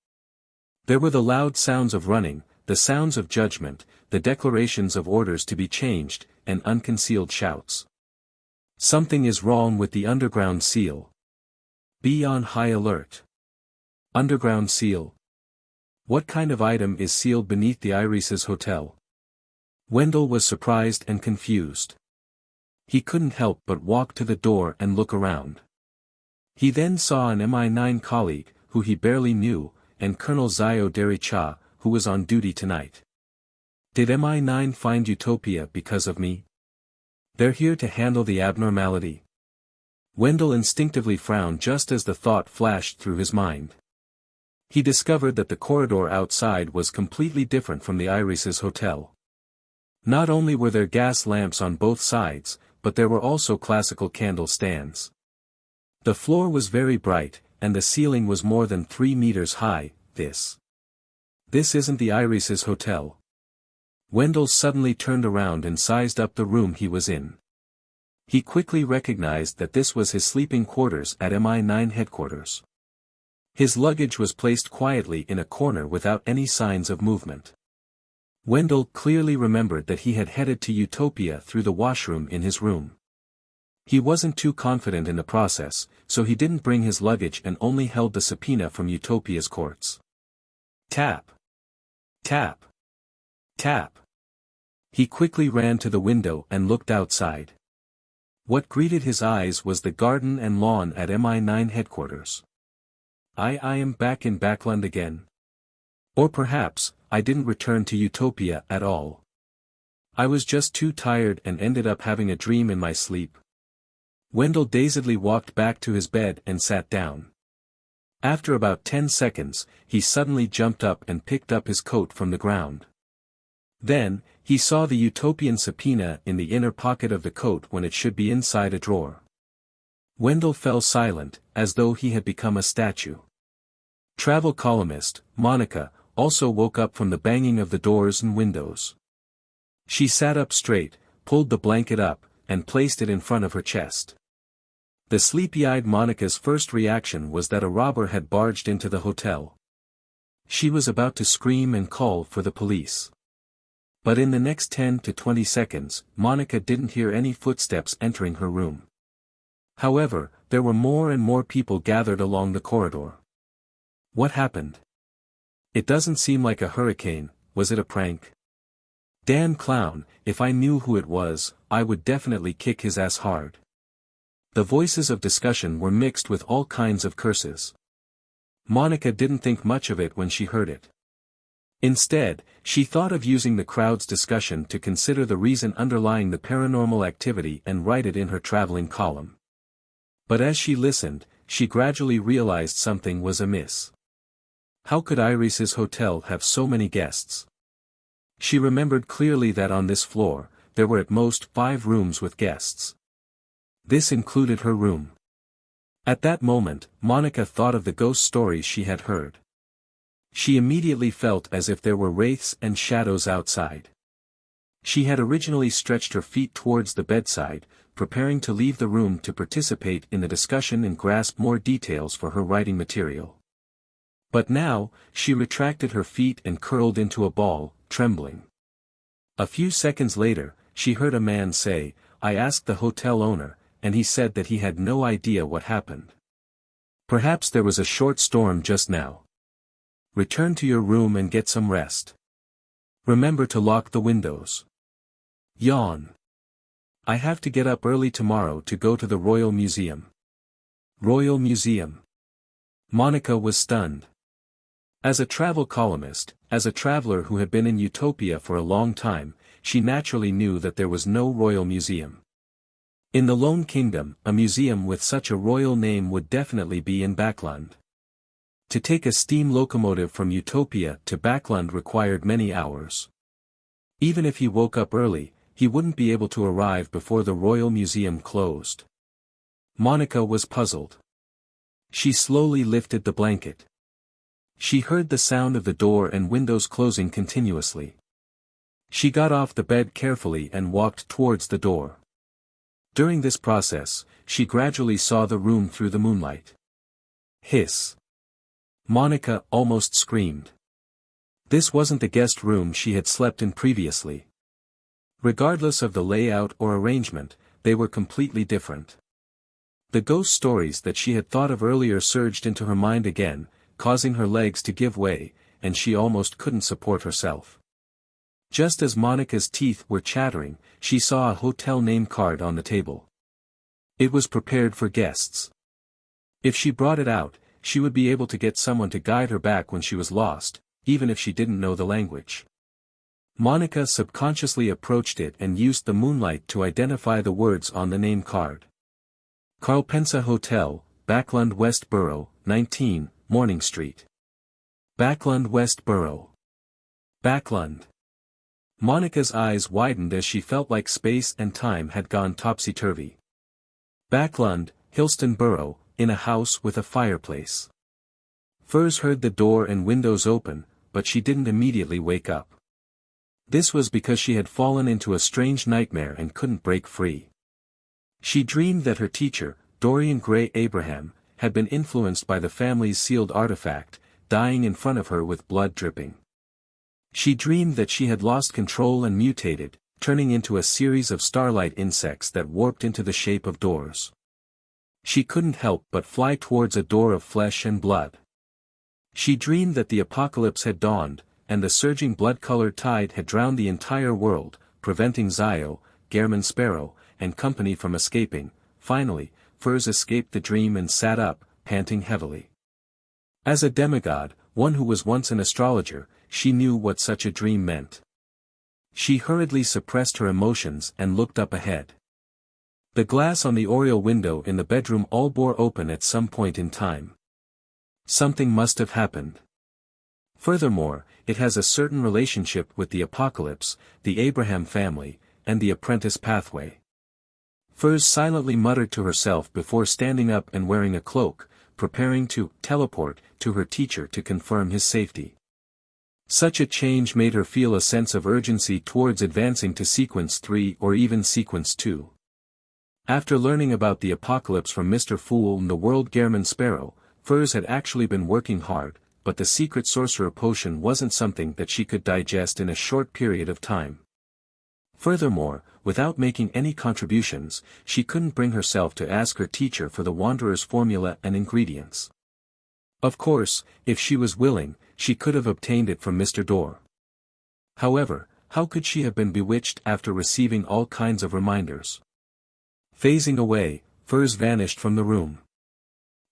There were the loud sounds of running, the sounds of judgment, the declarations of orders to be changed, and unconcealed shouts. Something is wrong with the underground seal. Be on high alert. Underground seal. What kind of item is sealed beneath the Irises Hotel? Wendell was surprised and confused. He couldn't help but walk to the door and look around. He then saw an MI9 colleague, who he barely knew, and Colonel Zio Dericha, who was on duty tonight. Did MI9 find Utopia because of me? They're here to handle the abnormality. Wendell instinctively frowned just as the thought flashed through his mind. He discovered that the corridor outside was completely different from the Irises Hotel. Not only were there gas lamps on both sides, but there were also classical candle stands. The floor was very bright, and the ceiling was more than 3 meters high. This isn't the Irises Hotel. Wendell suddenly turned around and sized up the room he was in. He quickly recognized that this was his sleeping quarters at MI9 headquarters. His luggage was placed quietly in a corner without any signs of movement. Wendell clearly remembered that he had headed to Utopia through the washroom in his room. He wasn't too confident in the process, so he didn't bring his luggage and only held the subpoena from Utopia's courts. Tap. Tap. Tap. He quickly ran to the window and looked outside. What greeted his eyes was the garden and lawn at MI9 headquarters. I am back in Backland again. Or perhaps, I didn't return to Utopia at all. I was just too tired and ended up having a dream in my sleep. Wendell dazedly walked back to his bed and sat down. After about 10 seconds, he suddenly jumped up and picked up his coat from the ground. Then, he saw the Utopian subpoena in the inner pocket of the coat when it should be inside a drawer. Wendell fell silent, as though he had become a statue. Travel columnist, Monica, also woke up from the banging of the doors and windows. She sat up straight, pulled the blanket up, and placed it in front of her chest. The sleepy-eyed Monica's first reaction was that a robber had barged into the hotel. She was about to scream and call for the police. But in the next 10 to 20 seconds, Monica didn't hear any footsteps entering her room. However, there were more and more people gathered along the corridor. What happened? It doesn't seem like a hurricane. Was it a prank? Damn clown, if I knew who it was, I would definitely kick his ass hard. The voices of discussion were mixed with all kinds of curses. Monica didn't think much of it when she heard it. Instead, she thought of using the crowd's discussion to consider the reason underlying the paranormal activity and write it in her traveling column. But as she listened, she gradually realized something was amiss. How could Iris's hotel have so many guests? She remembered clearly that on this floor, there were at most 5 rooms with guests. This included her room. At that moment, Monica thought of the ghost stories she had heard. She immediately felt as if there were wraiths and shadows outside. She had originally stretched her feet towards the bedside, preparing to leave the room to participate in the discussion and grasp more details for her writing material. But now, she retracted her feet and curled into a ball, trembling. A few seconds later, she heard a man say, "I asked the hotel owner, and he said that he had no idea what happened. Perhaps there was a short storm just now. Return to your room and get some rest. Remember to lock the windows." Yawn. I have to get up early tomorrow to go to the Royal Museum. Royal Museum. Monica was stunned. As a travel columnist, as a traveler who had been in Utopia for a long time, she naturally knew that there was no Royal Museum. In the Lone Kingdom, a museum with such a royal name would definitely be in Backland. To take a steam locomotive from Utopia to Backland required many hours. Even if he woke up early, he wouldn't be able to arrive before the Royal Museum closed. Monica was puzzled. She slowly lifted the blanket. She heard the sound of the door and windows closing continuously. She got off the bed carefully and walked towards the door. During this process, she gradually saw the room through the moonlight. Hiss. Monica almost screamed. This wasn't the guest room she had slept in previously. Regardless of the layout or arrangement, they were completely different. The ghost stories that she had thought of earlier surged into her mind again, causing her legs to give way, and she almost couldn't support herself. Just as Monica's teeth were chattering, she saw a hotel name card on the table. It was prepared for guests. If she brought it out, she would be able to get someone to guide her back when she was lost, even if she didn't know the language. Monica subconsciously approached it and used the moonlight to identify the words on the name card. Carlpensa Hotel, Backland West Borough, 19, Morning Street. Backland West Borough. Backland. Monica's eyes widened as she felt like space and time had gone topsy-turvy. Backland, Hillston Borough, in a house with a fireplace. Furs heard the door and windows open, but she didn't immediately wake up. This was because she had fallen into a strange nightmare and couldn't break free. She dreamed that her teacher, Dorian Gray Abraham, had been influenced by the family's sealed artifact, dying in front of her with blood dripping. She dreamed that she had lost control and mutated, turning into a series of starlight insects that warped into the shape of doors. She couldn't help but fly towards a door of flesh and blood. She dreamed that the apocalypse had dawned, and the surging blood-colored tide had drowned the entire world, preventing Zio, Gehrman Sparrow, and company from escaping. Finally, Furs escaped the dream and sat up, panting heavily. As a demigod, one who was once an astrologer, she knew what such a dream meant. She hurriedly suppressed her emotions and looked up ahead. The glass on the oriel window in the bedroom all bore open at some point in time. Something must have happened. Furthermore, it has a certain relationship with the apocalypse, the Abraham family, and the apprentice pathway. Furs silently muttered to herself before standing up and wearing a cloak, preparing to teleport to her teacher to confirm his safety. Such a change made her feel a sense of urgency towards advancing to Sequence 3 or even Sequence 2. After learning about the apocalypse from Mr. Fool and the World Gehrman Sparrow, Furs had actually been working hard, but the secret sorcerer potion wasn't something that she could digest in a short period of time. Furthermore, without making any contributions, she couldn't bring herself to ask her teacher for the Wanderer's formula and ingredients. Of course, if she was willing, she could have obtained it from Mr. Dorr. However, how could she have been bewitched after receiving all kinds of reminders? Phasing away, Furs vanished from the room.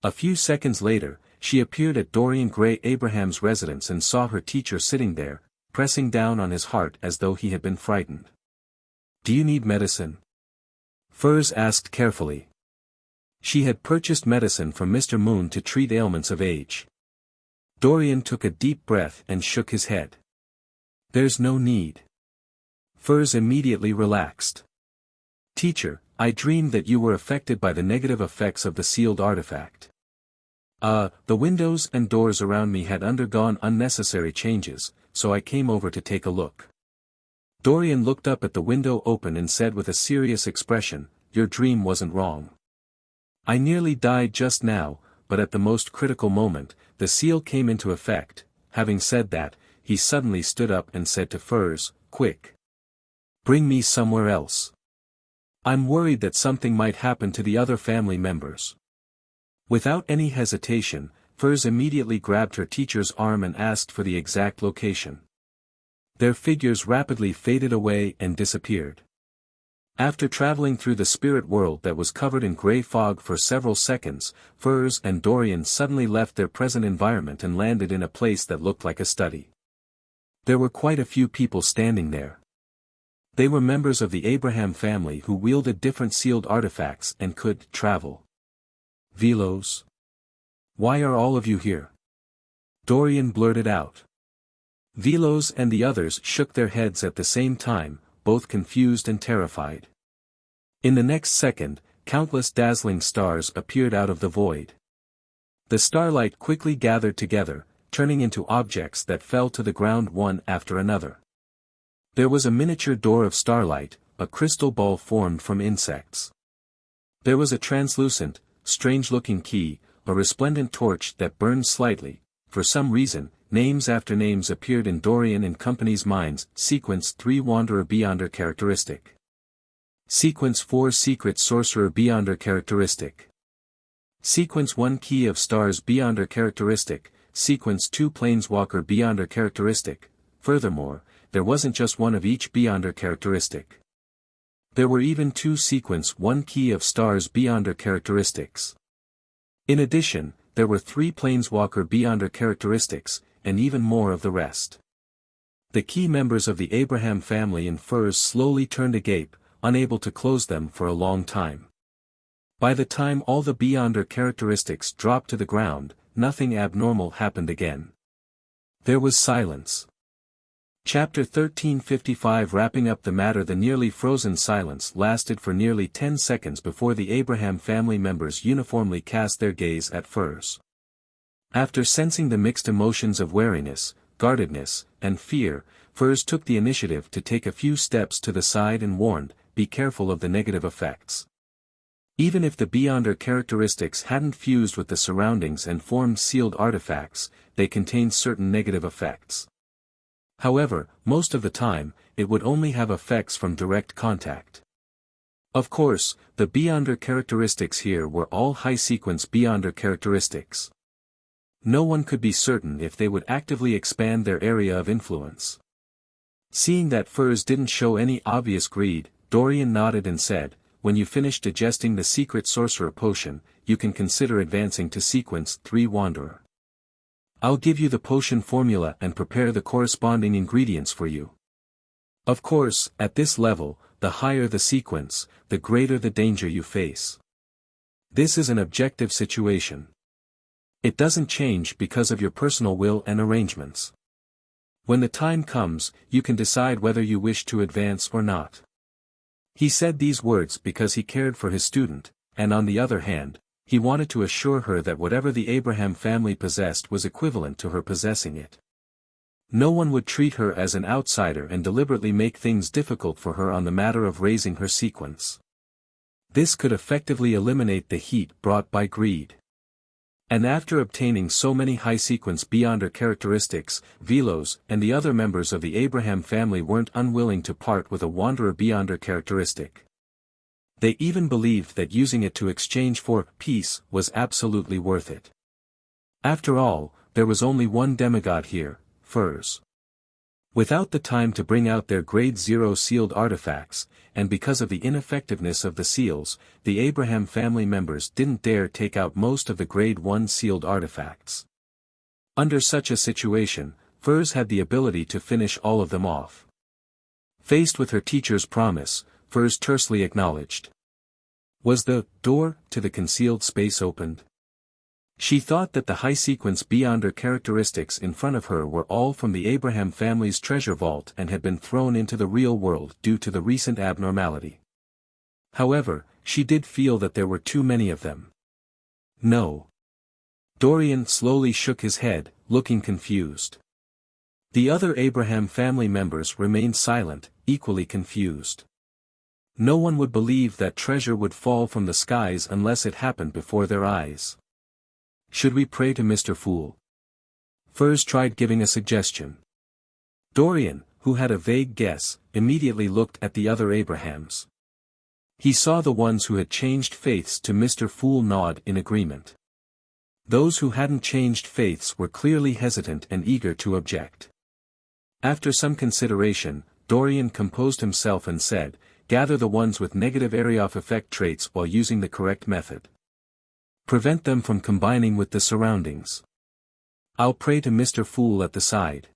A few seconds later, she appeared at Dorian Gray Abraham's residence and saw her teacher sitting there, pressing down on his heart as though he had been frightened. "Do you need medicine?" Furs asked carefully. She had purchased medicine from Mr. Moon to treat ailments of age. Dorian took a deep breath and shook his head. "There's no need." Furs immediately relaxed. "Teacher, I dreamed that you were affected by the negative effects of the sealed artifact. The windows and doors around me had undergone unnecessary changes, so I came over to take a look." Dorian looked up at the window open and said with a serious expression, "Your dream wasn't wrong. I nearly died just now, but at the most critical moment, the seal came into effect." Having said that, he suddenly stood up and said to Furs, "Quick! Bring me somewhere else. I'm worried that something might happen to the other family members." Without any hesitation, Furs immediately grabbed her teacher's arm and asked for the exact location. Their figures rapidly faded away and disappeared. After traveling through the spirit world that was covered in gray fog for several seconds, Furs and Dorian suddenly left their present environment and landed in a place that looked like a study. There were quite a few people standing there. They were members of the Abraham family who wielded different sealed artifacts and could travel. "Velos? Why are all of you here?" Dorian blurted out. Velos and the others shook their heads at the same time, both confused and terrified. In the next second, countless dazzling stars appeared out of the void. The starlight quickly gathered together, turning into objects that fell to the ground one after another. There was a miniature door of starlight, a crystal ball formed from insects. There was a translucent, strange-looking key, a resplendent torch that burned slightly. For some reason, names after names appeared in Dorian and company's minds. Sequence 3 Wanderer Beyonder Characteristic. Sequence 4 Secret Sorcerer Beyonder Characteristic. Sequence 1 Key of Stars Beyonder Characteristic. Sequence 2 Planeswalker Beyonder Characteristic. Furthermore, there wasn't just one of each Beyonder characteristic. There were even 2 Sequence 1 Key of Stars Beyonder characteristics. In addition, there were 3 Planeswalker Beyonder characteristics, and even more of the rest. The key members of the Abraham family and Furs slowly turned agape, unable to close them for a long time. By the time all the Beyonder characteristics dropped to the ground, nothing abnormal happened again. There was silence. Chapter 1355 Wrapping up the matter. The nearly frozen silence lasted for nearly 10 seconds before the Abraham family members uniformly cast their gaze at Furs. After sensing the mixed emotions of wariness, guardedness, and fear, Furs took the initiative to take a few steps to the side and warned, "Be careful of the negative effects." Even if the Beyonder characteristics hadn't fused with the surroundings and formed sealed artifacts, they contained certain negative effects. However, most of the time, it would only have effects from direct contact. Of course, the Beyonder characteristics here were all high-sequence Beyonder characteristics. No one could be certain if they would actively expand their area of influence. Seeing that Furs didn't show any obvious greed, Dorian nodded and said, "When you finish digesting the secret sorcerer potion, you can consider advancing to sequence 3 Wanderer. I'll give you the potion formula and prepare the corresponding ingredients for you. Of course, at this level, the higher the sequence, the greater the danger you face. This is an objective situation. It doesn't change because of your personal will and arrangements. When the time comes, you can decide whether you wish to advance or not." He said these words because he cared for his student, and on the other hand, he wanted to assure her that whatever the Abraham family possessed was equivalent to her possessing it. No one would treat her as an outsider and deliberately make things difficult for her on the matter of raising her sequence. This could effectively eliminate the heat brought by greed. And after obtaining so many high sequence beyond her characteristics, Velos and the other members of the Abraham family weren't unwilling to part with a wanderer beyond her characteristic. They even believed that using it to exchange for peace was absolutely worth it. After all, there was only one demigod here, Furs. Without the time to bring out their Grade 0 sealed artifacts, and because of the ineffectiveness of the seals, the Abraham family members didn't dare take out most of the Grade 1 sealed artifacts. Under such a situation, Furs had the ability to finish all of them off. Faced with her teacher's promise, Furs tersely acknowledged. Was the door to the concealed space opened? She thought that the high sequence beyond her characteristics in front of her were all from the Abraham family's treasure vault and had been thrown into the real world due to the recent abnormality. However, she did feel that there were too many of them. No. Dorian slowly shook his head, looking confused. The other Abraham family members remained silent, equally confused. No one would believe that treasure would fall from the skies unless it happened before their eyes. Should we pray to Mr. Fool? Furs tried giving a suggestion. Dorian, who had a vague guess, immediately looked at the other Abrahams. He saw the ones who had changed faiths to Mr. Fool nod in agreement. Those who hadn't changed faiths were clearly hesitant and eager to object. After some consideration, Dorian composed himself and said, "Gather the ones with negative area of effect traits while using the correct method. Prevent them from combining with the surroundings. I'll pray to Mr. Fool at the side."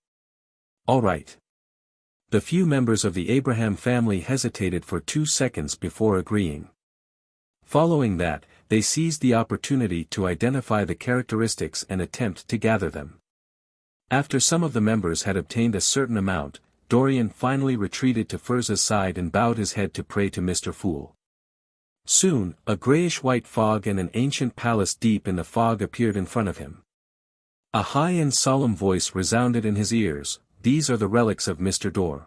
"All right." The few members of the Abraham family hesitated for 2 seconds before agreeing. Following that, they seized the opportunity to identify the characteristics and attempt to gather them. After some of the members had obtained a certain amount, Dorian finally retreated to Furz's side and bowed his head to pray to Mr. Fool. Soon, a grayish-white fog and an ancient palace deep in the fog appeared in front of him. A high and solemn voice resounded in his ears, "These are the relics of Mr. Dor.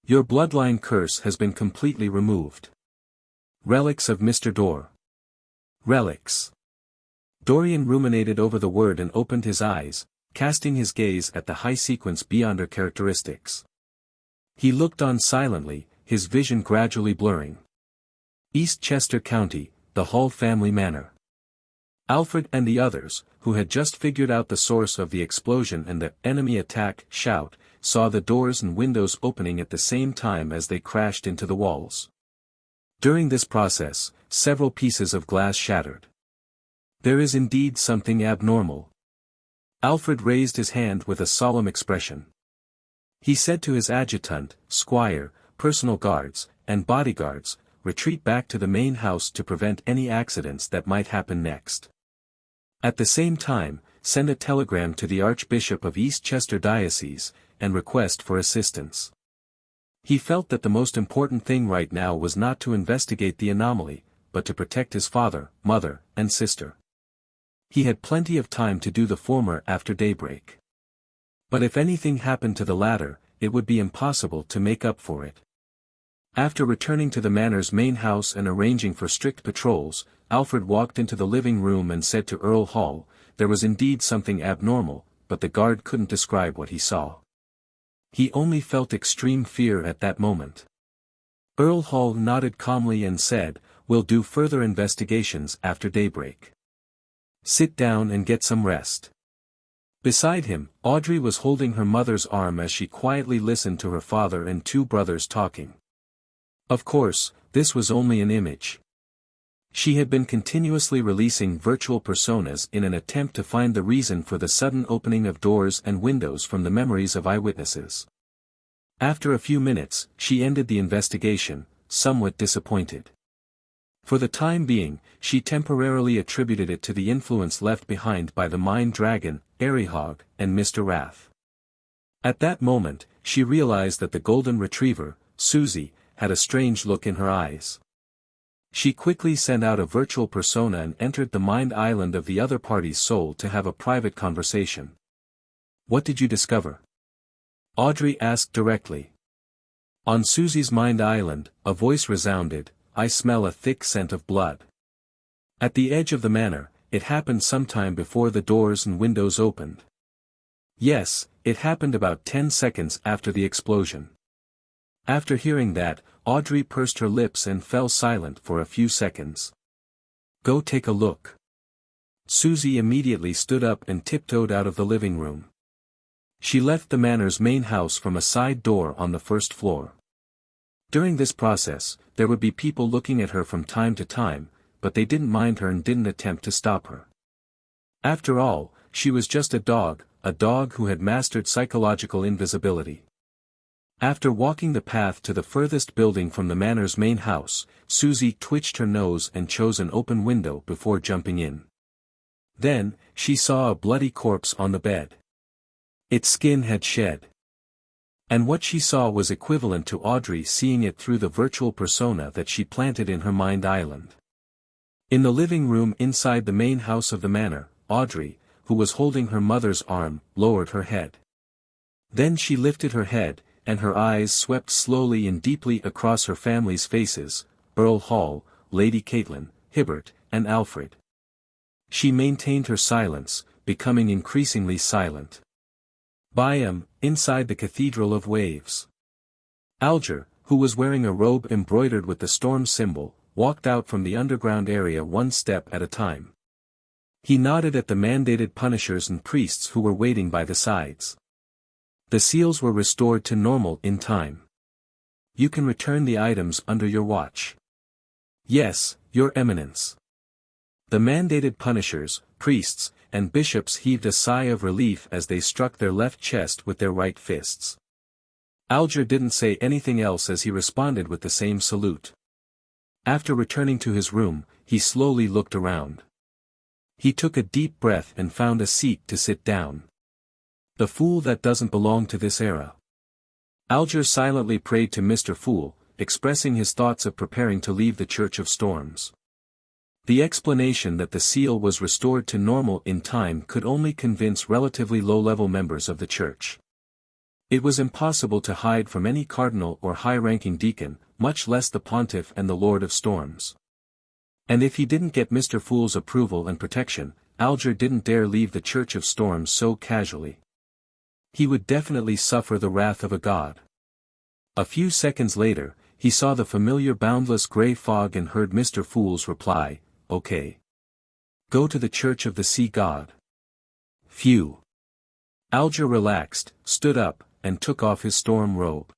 Your bloodline curse has been completely removed. Relics of Mr. Dor. Relics." Dorian ruminated over the word and opened his eyes, casting his gaze at the high sequence beyond her characteristics. He looked on silently, his vision gradually blurring. East Chester County, the Hall family manor. Alfred and the others, who had just figured out the source of the explosion and the enemy attack shout, saw the doors and windows opening at the same time as they crashed into the walls. During this process, several pieces of glass shattered. There is indeed something abnormal. Alfred raised his hand with a solemn expression. He said to his adjutant, squire, personal guards, and bodyguards, "Retreat back to the main house to prevent any accidents that might happen next. At the same time, send a telegram to the Archbishop of East Chester Diocese, and request for assistance." He felt that the most important thing right now was not to investigate the anomaly, but to protect his father, mother, and sister. He had plenty of time to do the former after daybreak. But if anything happened to the latter, it would be impossible to make up for it. After returning to the manor's main house and arranging for strict patrols, Alfred walked into the living room and said to Earl Hall, there was indeed something abnormal, but the guard couldn't describe what he saw. He only felt extreme fear at that moment. Earl Hall nodded calmly and said, "We'll do further investigations after daybreak. Sit down and get some rest." Beside him, Audrey was holding her mother's arm as she quietly listened to her father and two brothers talking. Of course, this was only an image. She had been continuously releasing virtual personas in an attempt to find the reason for the sudden opening of doors and windows from the memories of eyewitnesses. After a few minutes, she ended the investigation, somewhat disappointed. For the time being, she temporarily attributed it to the influence left behind by the Mind Dragon, Aerihog, and Mr. Wrath. At that moment, she realized that the golden retriever, Susie, had a strange look in her eyes. She quickly sent out a virtual persona and entered the mind island of the other party's soul to have a private conversation. "What did you discover?" Audrey asked directly. On Susie's mind island, a voice resounded, "I smell a thick scent of blood." At the edge of the manor, it happened sometime before the doors and windows opened. Yes, it happened about 10 seconds after the explosion. After hearing that, Audrey pursed her lips and fell silent for a few seconds. "Go take a look." Susie immediately stood up and tiptoed out of the living room. She left the manor's main house from a side door on the first floor. During this process, there would be people looking at her from time to time, but they didn't mind her and didn't attempt to stop her. After all, she was just a dog who had mastered psychological invisibility. After walking the path to the furthest building from the manor's main house, Susie twitched her nose and chose an open window before jumping in. Then, she saw a bloody corpse on the bed. Its skin had shed. And what she saw was equivalent to Audrey seeing it through the virtual persona that she planted in her mind island. In the living room inside the main house of the manor, Audrey, who was holding her mother's arm, lowered her head. Then she lifted her head, and her eyes swept slowly and deeply across her family's faces, Earl Hall, Lady Caitlin, Hibbert, and Alfred. She maintained her silence, becoming increasingly silent. Byam, inside the Cathedral of Waves. Alger, who was wearing a robe embroidered with the storm symbol, walked out from the underground area one step at a time. He nodded at the mandated punishers and priests who were waiting by the sides. The seals were restored to normal in time. "You can return the items under your watch." "Yes, Your Eminence." The mandated punishers, priests, and bishops heaved a sigh of relief as they struck their left chest with their right fists. Alger didn't say anything else as he responded with the same salute. After returning to his room, he slowly looked around. He took a deep breath and found a seat to sit down. "The fool that doesn't belong to this era." Alger silently prayed to Mr. Fool, expressing his thoughts of preparing to leave the Church of Storms. The explanation that the seal was restored to normal in time could only convince relatively low-level members of the church. It was impossible to hide from any cardinal or high-ranking deacon, much less the pontiff and the Lord of Storms. And if he didn't get Mr. Fool's approval and protection, Alger didn't dare leave the Church of Storms so casually. He would definitely suffer the wrath of a god. A few seconds later, he saw the familiar boundless grey fog and heard Mr. Fool's reply, "Okay. Go to the Church of the Sea God." Phew. Alger relaxed, stood up, and took off his storm robe.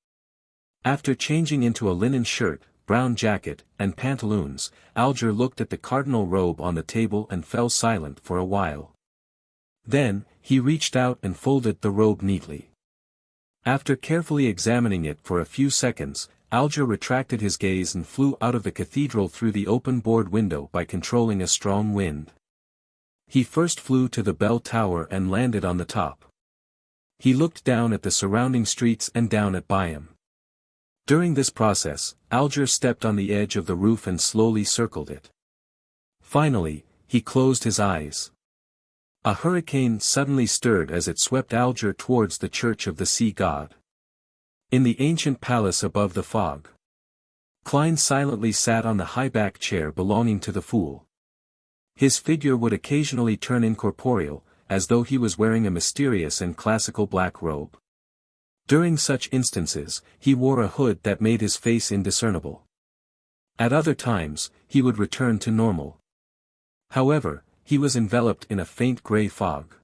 After changing into a linen shirt, brown jacket, and pantaloons, Alger looked at the cardinal robe on the table and fell silent for a while. Then, he reached out and folded the robe neatly. After carefully examining it for a few seconds, Alger retracted his gaze and flew out of the cathedral through the open board window by controlling a strong wind. He first flew to the bell tower and landed on the top. He looked down at the surrounding streets and down at Byam. During this process, Alger stepped on the edge of the roof and slowly circled it. Finally, he closed his eyes. A hurricane suddenly stirred as it swept Alger towards the Church of the Sea God. In the ancient palace above the fog, Klein silently sat on the high-back chair belonging to the Fool. His figure would occasionally turn incorporeal, as though he was wearing a mysterious and classical black robe. During such instances, he wore a hood that made his face indiscernible. At other times, he would return to normal. However, he was enveloped in a faint grey fog.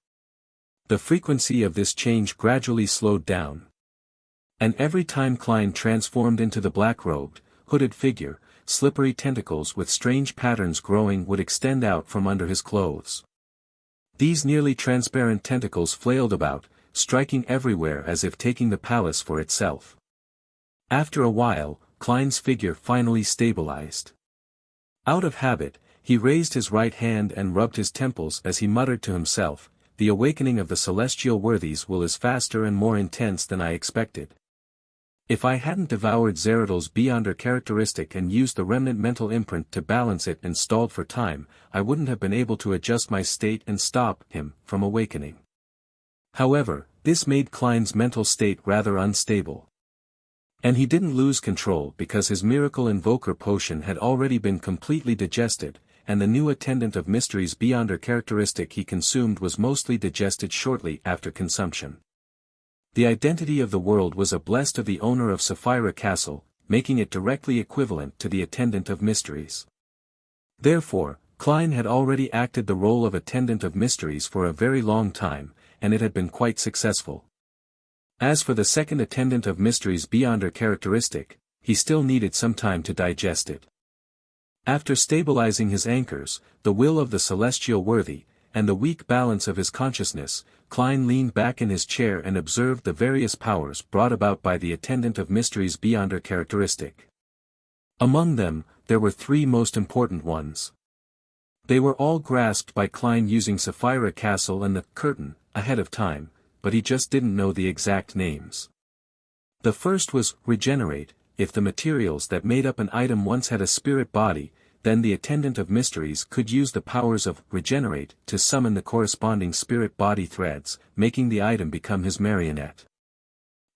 The frequency of this change gradually slowed down. And every time Klein transformed into the black-robed, hooded figure, slippery tentacles with strange patterns growing would extend out from under his clothes. These nearly transparent tentacles flailed about, striking everywhere as if taking the palace for itself. After a while, Klein's figure finally stabilized. Out of habit, he raised his right hand and rubbed his temples as he muttered to himself, "The awakening of the celestial worthies will is faster and more intense than I expected. If I hadn't devoured Zeradal's Beyonder characteristic and used the remnant mental imprint to balance it and stalled for time, I wouldn't have been able to adjust my state and stop him from awakening." However, this made Klein's mental state rather unstable. And he didn't lose control because his miracle invoker potion had already been completely digested, and the new attendant of mysteries Beyonder characteristic he consumed was mostly digested shortly after consumption. The identity of the world was a blessed of the owner of Sapphira Castle, making it directly equivalent to the attendant of mysteries. Therefore, Klein had already acted the role of attendant of mysteries for a very long time, and it had been quite successful. As for the second attendant of mysteries Beyonder characteristic, he still needed some time to digest it. After stabilizing his anchors, the will of the celestial worthy, and the weak balance of his consciousness, Klein leaned back in his chair and observed the various powers brought about by the attendant of mysteries Beyonder characteristic. Among them, there were three most important ones. They were all grasped by Klein using Sapphira Castle and the curtain ahead of time, but he just didn't know the exact names. The first was regenerate. If the materials that made up an item once had a spirit body, then the attendant of mysteries could use the powers of regenerate to summon the corresponding spirit body threads, making the item become his marionette.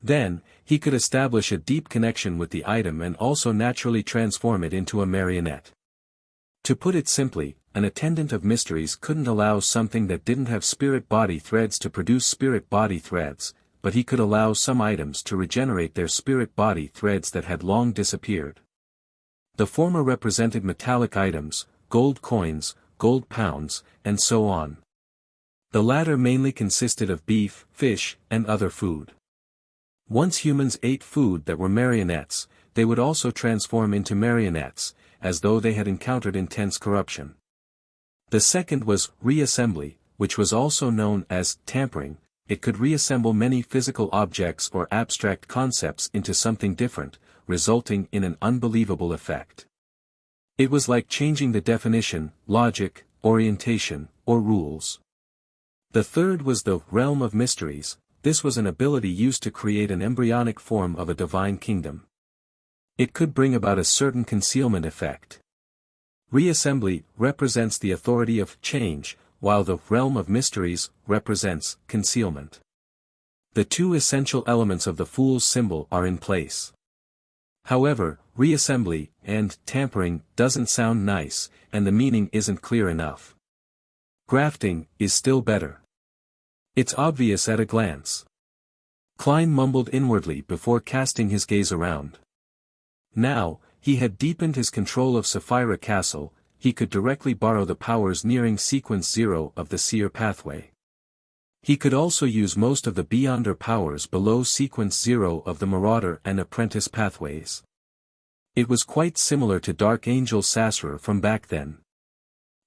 Then, he could establish a deep connection with the item and also naturally transform it into a marionette. To put it simply, an attendant of mysteries couldn't allow something that didn't have spirit body threads to produce spirit body threads, but he could allow some items to regenerate their spirit body threads that had long disappeared. The former represented metallic items, gold coins, gold pounds, and so on. The latter mainly consisted of beef, fish, and other food. Once humans ate food that were marionettes, they would also transform into marionettes, as though they had encountered intense corruption. The second was reassembly, which was also known as tampering. It could reassemble many physical objects or abstract concepts into something different, resulting in an unbelievable effect. It was like changing the definition, logic, orientation, or rules. The third was the realm of mysteries. This was an ability used to create an embryonic form of a divine kingdom. It could bring about a certain concealment effect. Reassembly represents the authority of change, while the realm of mysteries represents concealment. The two essential elements of the fool's symbol are in place. However, reassembly and tampering doesn't sound nice, and the meaning isn't clear enough. Grafting is still better. It's obvious at a glance. Klein mumbled inwardly before casting his gaze around. Now, he had deepened his control of Sapphira Castle. He could directly borrow the powers nearing sequence 0 of the seer pathway. He could also use most of the Beyonder powers below sequence 0 of the Marauder and Apprentice pathways. It was quite similar to Dark Angel Sassurer from back then.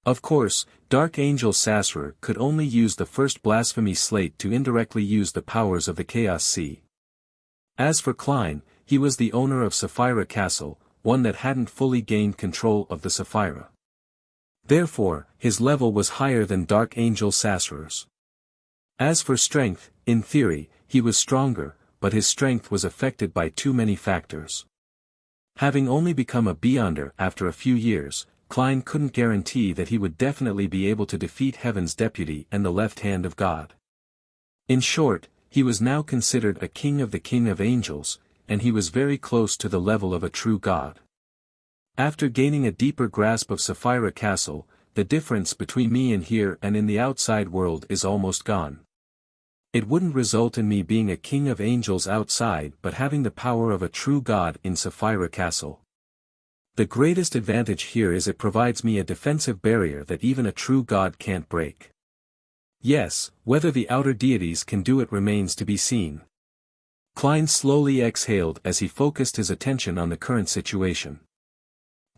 Of course, Dark Angel Sassurer could only use the first blasphemy slate to indirectly use the powers of the Chaos Sea. As for Klein, he was the owner of Sapphira Castle, one that hadn't fully gained control of the Sapphira. Therefore, his level was higher than Dark Angel Sassurer's. As for strength, in theory, he was stronger, but his strength was affected by too many factors. Having only become a Beyonder after a few years, Klein couldn't guarantee that he would definitely be able to defeat Heaven's Deputy and the left hand of God. In short, he was now considered a king of the King of Angels, and he was very close to the level of a true god. After gaining a deeper grasp of Sapphira Castle, the difference between me and here and in the outside world is almost gone. It wouldn't result in me being a king of angels outside but having the power of a true god in Sapphira Castle. The greatest advantage here is it provides me a defensive barrier that even a true god can't break. Yes, whether the outer deities can do it remains to be seen. Klein slowly exhaled as he focused his attention on the current situation.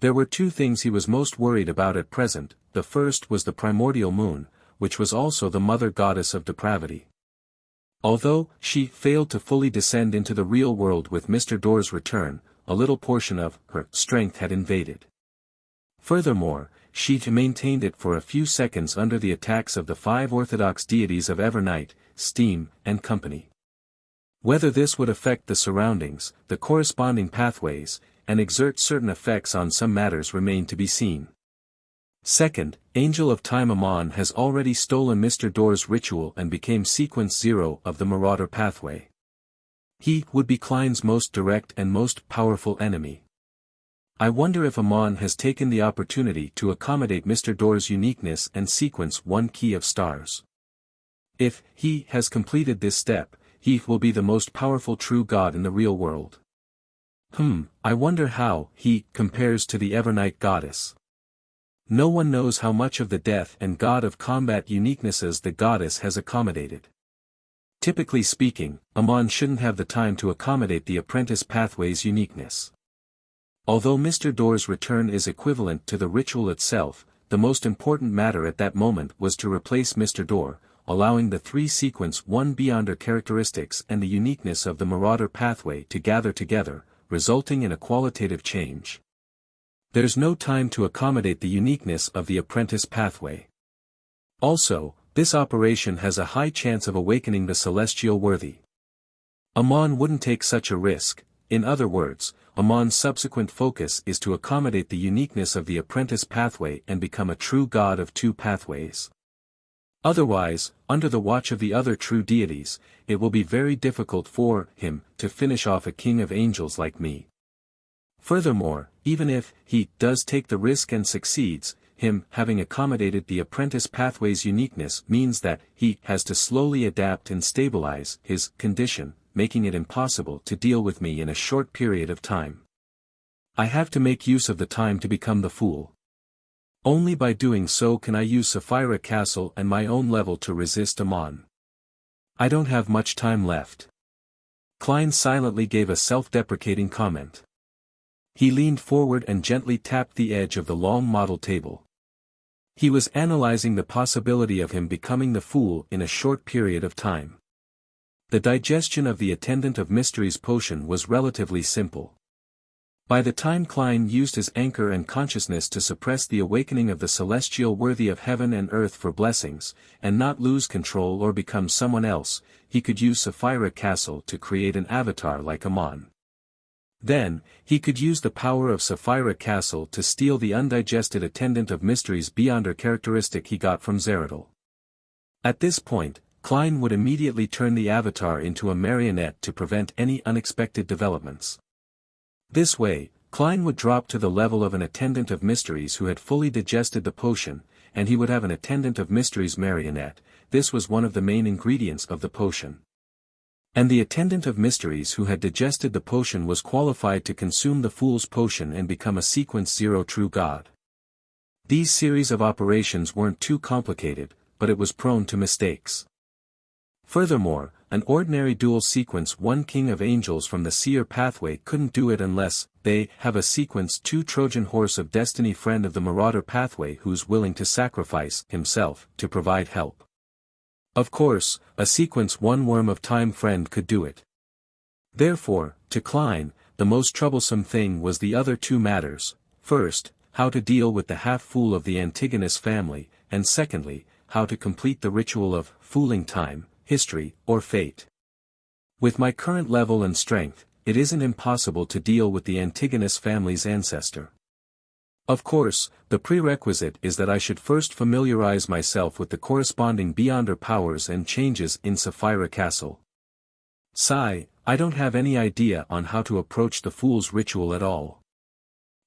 There were two things he was most worried about at present. The first was the primordial moon, which was also the mother goddess of depravity. Although she failed to fully descend into the real world with Mr. Door's return, a little portion of her strength had invaded. Furthermore, she maintained it for a few seconds under the attacks of the 5 orthodox deities of Evernight, Steam, and company. Whether this would affect the surroundings, the corresponding pathways, and exert certain effects on some matters remained to be seen. Second, Angel of Time Amon has already stolen Mr. Door's ritual and became sequence 0 of the Marauder pathway. He would be Klein's most direct and most powerful enemy. I wonder if Amon has taken the opportunity to accommodate Mr. Door's uniqueness and sequence 1 key of stars. If he has completed this step, he will be the most powerful true god in the real world. I wonder how he compares to the Evernight goddess. No one knows how much of the death and god of combat uniquenesses the goddess has accommodated. Typically speaking, Amon shouldn't have the time to accommodate the apprentice pathway's uniqueness. Although Mr. Door's return is equivalent to the ritual itself, the most important matter at that moment was to replace Mr. Door, allowing the 3 sequence 1 Beyonder characteristics and the uniqueness of the Marauder pathway to gather together, resulting in a qualitative change. There's no time to accommodate the uniqueness of the apprentice pathway. Also, this operation has a high chance of awakening the celestial worthy. Amon wouldn't take such a risk. In other words, Amon's subsequent focus is to accommodate the uniqueness of the apprentice pathway and become a true god of 2 pathways. Otherwise, under the watch of the other true deities, it will be very difficult for him to finish off a king of angels like me. Furthermore, even if he does take the risk and succeeds, him having accommodated the apprentice pathway's uniqueness means that he has to slowly adapt and stabilize his condition, making it impossible to deal with me in a short period of time. I have to make use of the time to become the fool. Only by doing so can I use Sapphira Castle and my own level to resist Amon. I don't have much time left. Klein silently gave a self-deprecating comment. He leaned forward and gently tapped the edge of the long model table. He was analyzing the possibility of him becoming the fool in a short period of time. The digestion of the Attendant of Mysteries potion was relatively simple. By the time Klein used his anchor and consciousness to suppress the awakening of the celestial worthy of heaven and earth for blessings, and not lose control or become someone else, he could use Sapphira Castle to create an avatar like Amon. Then, he could use the power of Sapphira Castle to steal the undigested Attendant of Mysteries Beyonder characteristic he got from Zeradal. At this point, Klein would immediately turn the avatar into a marionette to prevent any unexpected developments. This way, Klein would drop to the level of an Attendant of Mysteries who had fully digested the potion, and he would have an Attendant of Mysteries marionette. This was one of the main ingredients of the potion. And the Attendant of Mysteries who had digested the potion was qualified to consume the Fool's potion and become a sequence 0 true god. These series of operations weren't too complicated, but it was prone to mistakes. Furthermore, an ordinary dual sequence 1 King of Angels from the Seer pathway couldn't do it unless they have a sequence 2 Trojan Horse of Destiny friend of the Marauder pathway who's willing to sacrifice himself to provide help. Of course, a sequence 1 Worm of Time friend could do it. Therefore, to Klein, the most troublesome thing was the other 2 matters: first, how to deal with the half-fool of the Antigonus family, and secondly, how to complete the ritual of fooling time, history, or fate. With my current level and strength, it isn't impossible to deal with the Antigonus family's ancestor. Of course, the prerequisite is that I should first familiarize myself with the corresponding Beyonder powers and changes in Sapphira Castle. Sigh, I don't have any idea on how to approach the Fool's ritual at all.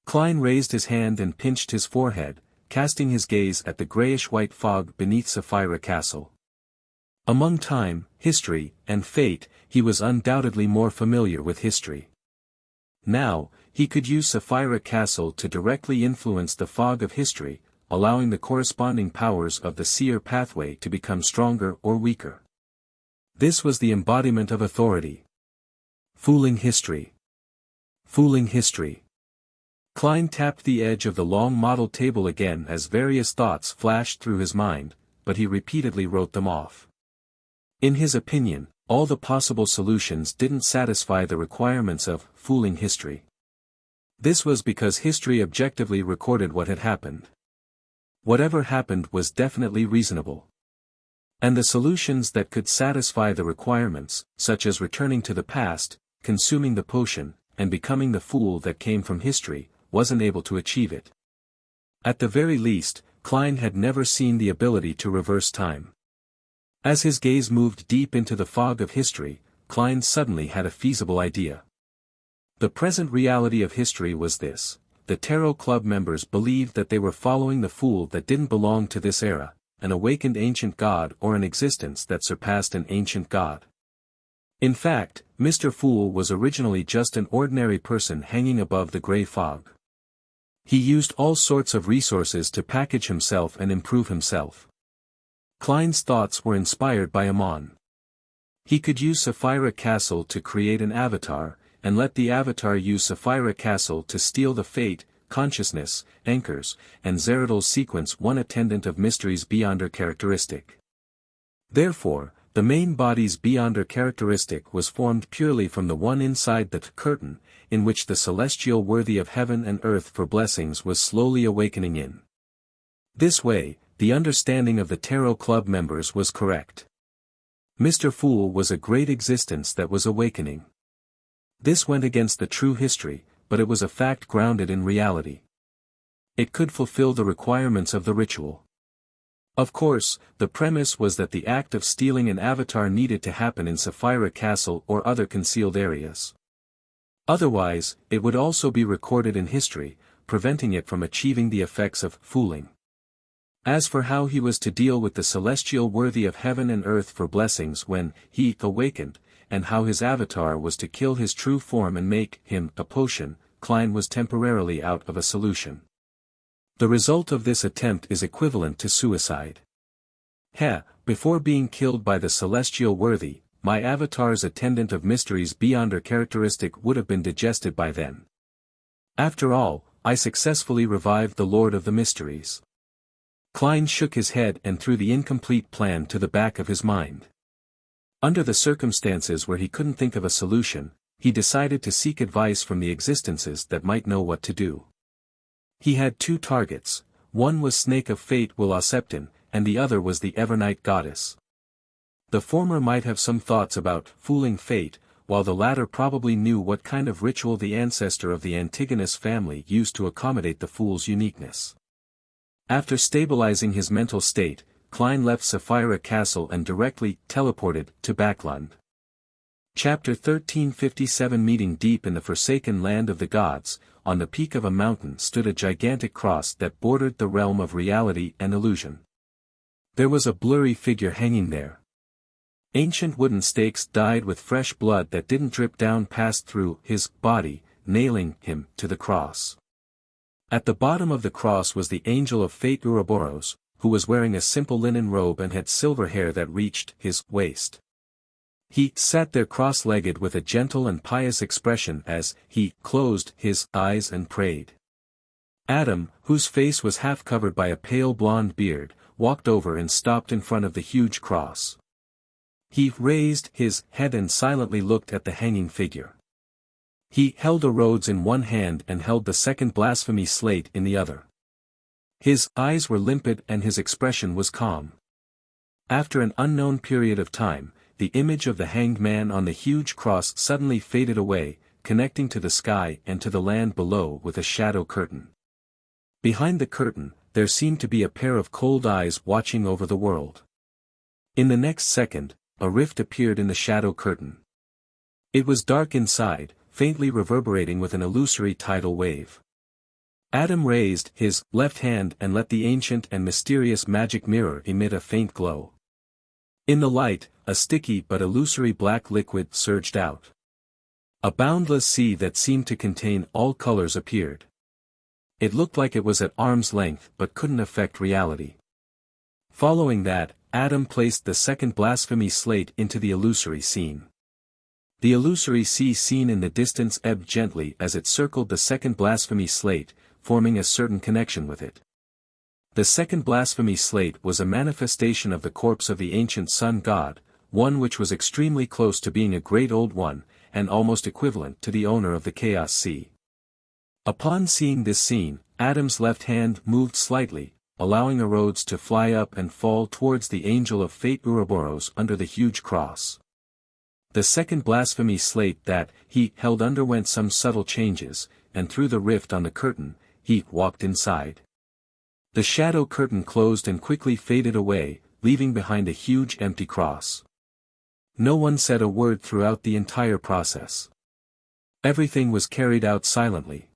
Klein raised his hand and pinched his forehead, casting his gaze at the grayish-white fog beneath Sapphira Castle. Among time, history, and fate, he was undoubtedly more familiar with history. Now, he could use Sapphira Castle to directly influence the fog of history, allowing the corresponding powers of the seer pathway to become stronger or weaker. This was the embodiment of authority. Fooling history. Fooling history. Klein tapped the edge of the long model table again as various thoughts flashed through his mind, but he repeatedly wrote them off. In his opinion, all the possible solutions didn't satisfy the requirements of fooling history. This was because history objectively recorded what had happened. Whatever happened was definitely reasonable. And the solutions that could satisfy the requirements, such as returning to the past, consuming the potion, and becoming the fool that came from history, wasn't able to achieve it. At the very least, Klein had never seen the ability to reverse time. As his gaze moved deep into the fog of history, Klein suddenly had a feasible idea. The present reality of history was this: the Tarot Club members believed that they were following the fool that didn't belong to this era, an awakened ancient god or an existence that surpassed an ancient god. In fact, Mr. Fool was originally just an ordinary person hanging above the gray fog. He used all sorts of resources to package himself and improve himself. Klein's thoughts were inspired by Amon. He could use Sapphira Castle to create an avatar, and let the avatar use Sapphira Castle to steal the fate, consciousness, anchors, and Zeradol's sequence one attendant of mysteries beyond her characteristic. Therefore, the main body's beyonder characteristic was formed purely from the one inside the curtain, in which the celestial worthy of heaven and earth for blessings was slowly awakening in. This way, the understanding of the Tarot Club members was correct. Mr. Fool was a great existence that was awakening. This went against the true history, but it was a fact grounded in reality. It could fulfill the requirements of the ritual. Of course, the premise was that the act of stealing an avatar needed to happen in Sapphira Castle or other concealed areas. Otherwise, it would also be recorded in history, preventing it from achieving the effects of fooling. As for how he was to deal with the celestial worthy of heaven and earth for blessings when he awakened, and how his avatar was to kill his true form and make him a potion, Klein was temporarily out of a solution. The result of this attempt is equivalent to suicide. Before being killed by the celestial worthy, my avatar's attendant of mysteries beyond her characteristic would have been digested by then. After all, I successfully revived the Lord of the Mysteries. Klein shook his head and threw the incomplete plan to the back of his mind. Under the circumstances where he couldn't think of a solution, he decided to seek advice from the existences that might know what to do. He had two targets: one was Snake of Fate Willoseptin, and the other was the Evernight Goddess. The former might have some thoughts about fooling fate, while the latter probably knew what kind of ritual the ancestor of the Antigonus family used to accommodate the fool's uniqueness. After stabilizing his mental state, Klein left Sapphira Castle and directly teleported to Backlund. Chapter 1357. Meeting deep in the forsaken land of the gods, on the peak of a mountain stood a gigantic cross that bordered the realm of reality and illusion. There was a blurry figure hanging there. Ancient wooden stakes dyed with fresh blood that didn't drip down passed through his body, nailing him to the cross. At the bottom of the cross was the angel of fate Ouroboros, who was wearing a simple linen robe and had silver hair that reached his waist. He sat there cross-legged with a gentle and pious expression as he closed his eyes and prayed. Adam, whose face was half covered by a pale blonde beard, walked over and stopped in front of the huge cross. He raised his head and silently looked at the hanging figure. He held a rhodes in one hand and held the second blasphemy slate in the other. His eyes were limpid and his expression was calm. After an unknown period of time, the image of the hanged man on the huge cross suddenly faded away, connecting to the sky and to the land below with a shadow curtain. Behind the curtain, there seemed to be a pair of cold eyes watching over the world. In the next second, a rift appeared in the shadow curtain. It was dark inside, faintly reverberating with an illusory tidal wave. Adam raised his left hand and let the ancient and mysterious magic mirror emit a faint glow. In the light, a sticky but illusory black liquid surged out. A boundless sea that seemed to contain all colors appeared. It looked like it was at arm's length but couldn't affect reality. Following that, Adam placed the second blasphemy slate into the illusory scene. The illusory sea seen in the distance ebbed gently as it circled the second blasphemy slate, forming a certain connection with it. The second blasphemy slate was a manifestation of the corpse of the ancient sun god, one which was extremely close to being a great old one, and almost equivalent to the owner of the Chaos Sea. Upon seeing this scene, Adam's left hand moved slightly, allowing Erodes to fly up and fall towards the angel of fate Ouroboros under the huge cross. The second blasphemy slate that he held underwent some subtle changes, and through the rift on the curtain, he walked inside. The shadow curtain closed and quickly faded away, leaving behind a huge empty cross. No one said a word throughout the entire process. Everything was carried out silently.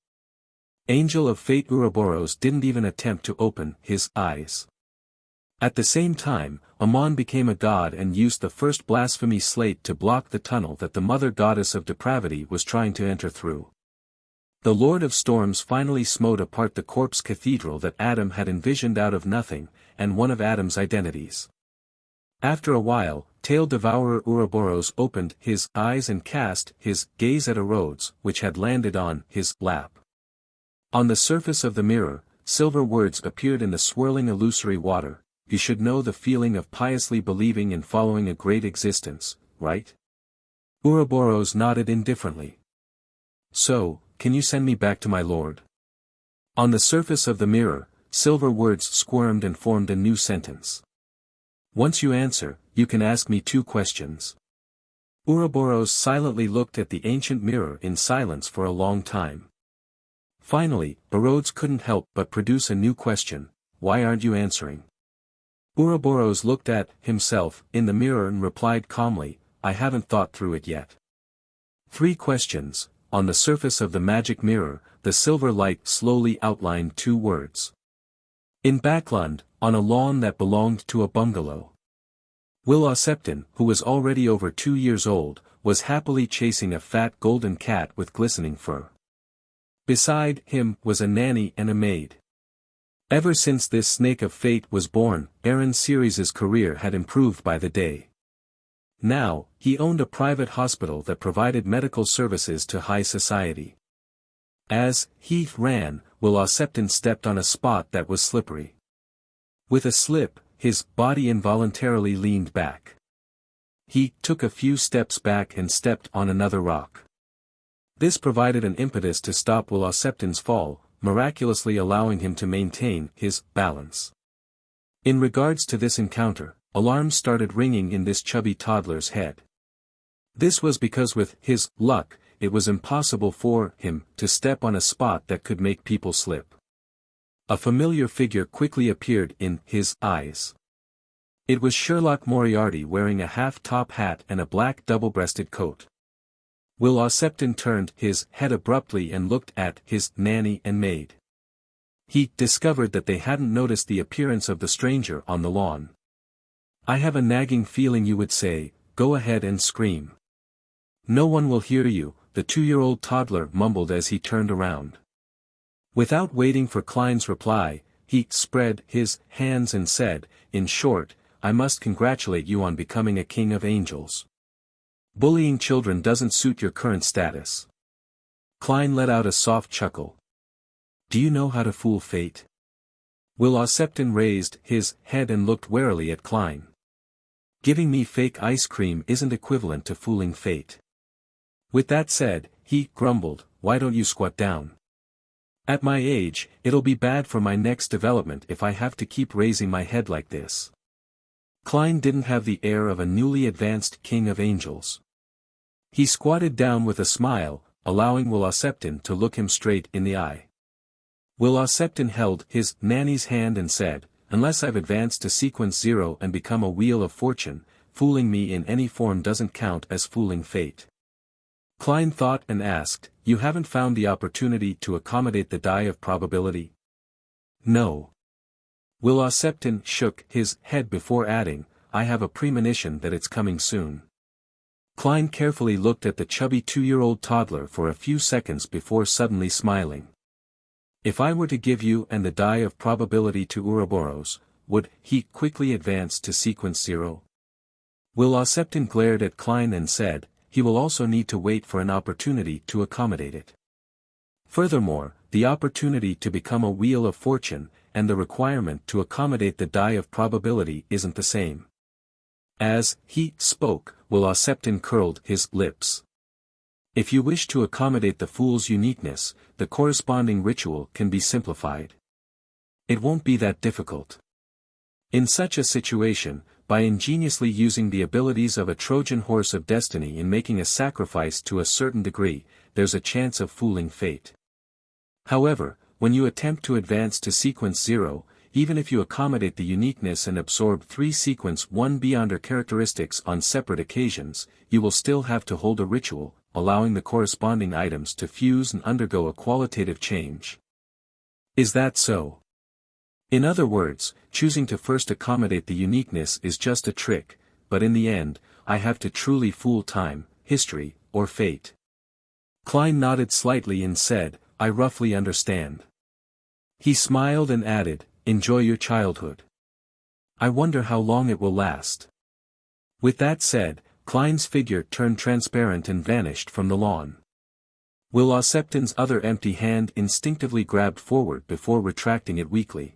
Angel of Fate Ouroboros didn't even attempt to open his eyes. At the same time, Ammon became a god and used the first blasphemy slate to block the tunnel that the mother goddess of depravity was trying to enter through. The Lord of Storms finally smote apart the corpse cathedral that Adam had envisioned out of nothing, and one of Adam's identities. After a while, Tail Devourer Ouroboros opened his eyes and cast his gaze at Erodes, which had landed on his lap. On the surface of the mirror, silver words appeared in the swirling illusory water. You should know the feeling of piously believing and following a great existence, right? Ouroboros nodded indifferently. So, can you send me back to my lord? On the surface of the mirror, silver words squirmed and formed a new sentence. Once you answer, you can ask me 2 questions. Ouroboros silently looked at the ancient mirror in silence for a long time. Finally, Erodes couldn't help but produce a new question: why aren't you answering? Ouroboros looked at himself in the mirror and replied calmly, I haven't thought through it yet. 3 questions. On the surface of the magic mirror, the silver light slowly outlined 2 words. In Backlund, on a lawn that belonged to a bungalow. Will Septon, who was already over 2 years old, was happily chasing a fat golden cat with glistening fur. Beside him was a nanny and a maid. Ever since this snake of fate was born, Aaron Sirius's career had improved by the day. Now, he owned a private hospital that provided medical services to high society. As he ran, Will Septon stepped on a spot that was slippery. With a slip, his body involuntarily leaned back. He took a few steps back and stepped on another rock. This provided an impetus to stop Will Septon's fall, miraculously allowing him to maintain his balance. In regards to this encounter, alarms started ringing in this chubby toddler's head. This was because with his luck, it was impossible for him to step on a spot that could make people slip. A familiar figure quickly appeared in his eyes. It was Sherlock Moriarty wearing a half-top hat and a black double-breasted coat. Will Septon turned his head abruptly and looked at his nanny and maid. He discovered that they hadn't noticed the appearance of the stranger on the lawn. I have a nagging feeling you would say, go ahead and scream. No one will hear you, the 2-year-old toddler mumbled as he turned around. Without waiting for Klein's reply, he spread his hands and said, in short, I must congratulate you on becoming a king of angels. Bullying children doesn't suit your current status. Klein let out a soft chuckle. Do you know how to fool fate? Will Septon raised his head and looked warily at Klein. Giving me fake ice cream isn't equivalent to fooling fate. With that said, he grumbled, why don't you squat down? At my age, it'll be bad for my next development if I have to keep raising my head like this. Klein didn't have the air of a newly advanced king of angels. He squatted down with a smile, allowing Will Septon to look him straight in the eye. Will Septon held his nanny's hand and said, unless I've advanced to sequence 0 and become a wheel of fortune, fooling me in any form doesn't count as fooling fate. Klein thought and asked, you haven't found the opportunity to accommodate the die of probability? No. Will Septon shook his head before adding, I have a premonition that it's coming soon. Klein carefully looked at the chubby 2-year-old toddler for a few seconds before suddenly smiling. If I were to give you and the die of probability to Ouroboros, would he quickly advance to sequence 0? Will Septon glared at Klein and said, he will also need to wait for an opportunity to accommodate it. Furthermore, the opportunity to become a wheel of fortune, and the requirement to accommodate the die of probability isn't the same. As he spoke, Will Septon curled his lips. If you wish to accommodate the fool's uniqueness, the corresponding ritual can be simplified. It won't be that difficult. In such a situation, by ingeniously using the abilities of a Trojan horse of destiny in making a sacrifice to a certain degree, there's a chance of fooling fate. However, when you attempt to advance to sequence 0, even if you accommodate the uniqueness and absorb 3 sequence 1 beyonder characteristics on separate occasions, you will still have to hold a ritual, allowing the corresponding items to fuse and undergo a qualitative change. Is that so? In other words, choosing to first accommodate the uniqueness is just a trick, but in the end, I have to truly fool time, history, or fate. Klein nodded slightly and said, I roughly understand. He smiled and added, enjoy your childhood. I wonder how long it will last. With that said, Klein's figure turned transparent and vanished from the lawn. Will Septon's other empty hand instinctively grabbed forward before retracting it weakly.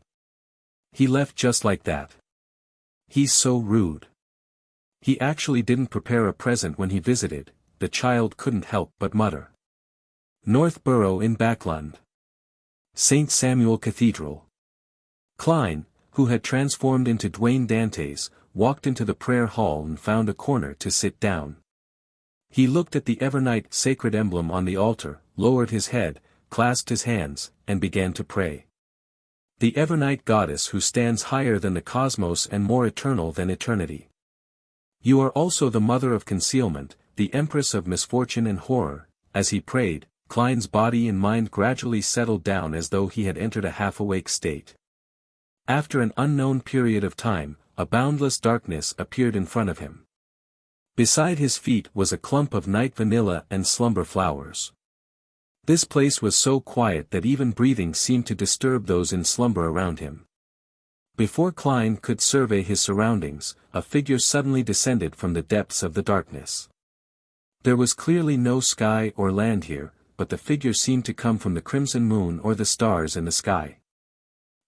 He left just like that. He's so rude. He actually didn't prepare a present when he visited, the child couldn't help but mutter. Northborough in Backland. St. Samuel Cathedral. Klein, who had transformed into Dwayne Dantes, walked into the prayer hall and found a corner to sit down. He looked at the Evernight sacred emblem on the altar, lowered his head, clasped his hands, and began to pray. The Evernight goddess who stands higher than the cosmos and more eternal than eternity. You are also the mother of concealment, the empress of misfortune and horror. As he prayed, Klein's body and mind gradually settled down as though he had entered a half-awake state. After an unknown period of time, a boundless darkness appeared in front of him. Beside his feet was a clump of night vanilla and slumber flowers. This place was so quiet that even breathing seemed to disturb those in slumber around him. Before Klein could survey his surroundings, a figure suddenly descended from the depths of the darkness. There was clearly no sky or land here, but the figure seemed to come from the crimson moon or the stars in the sky.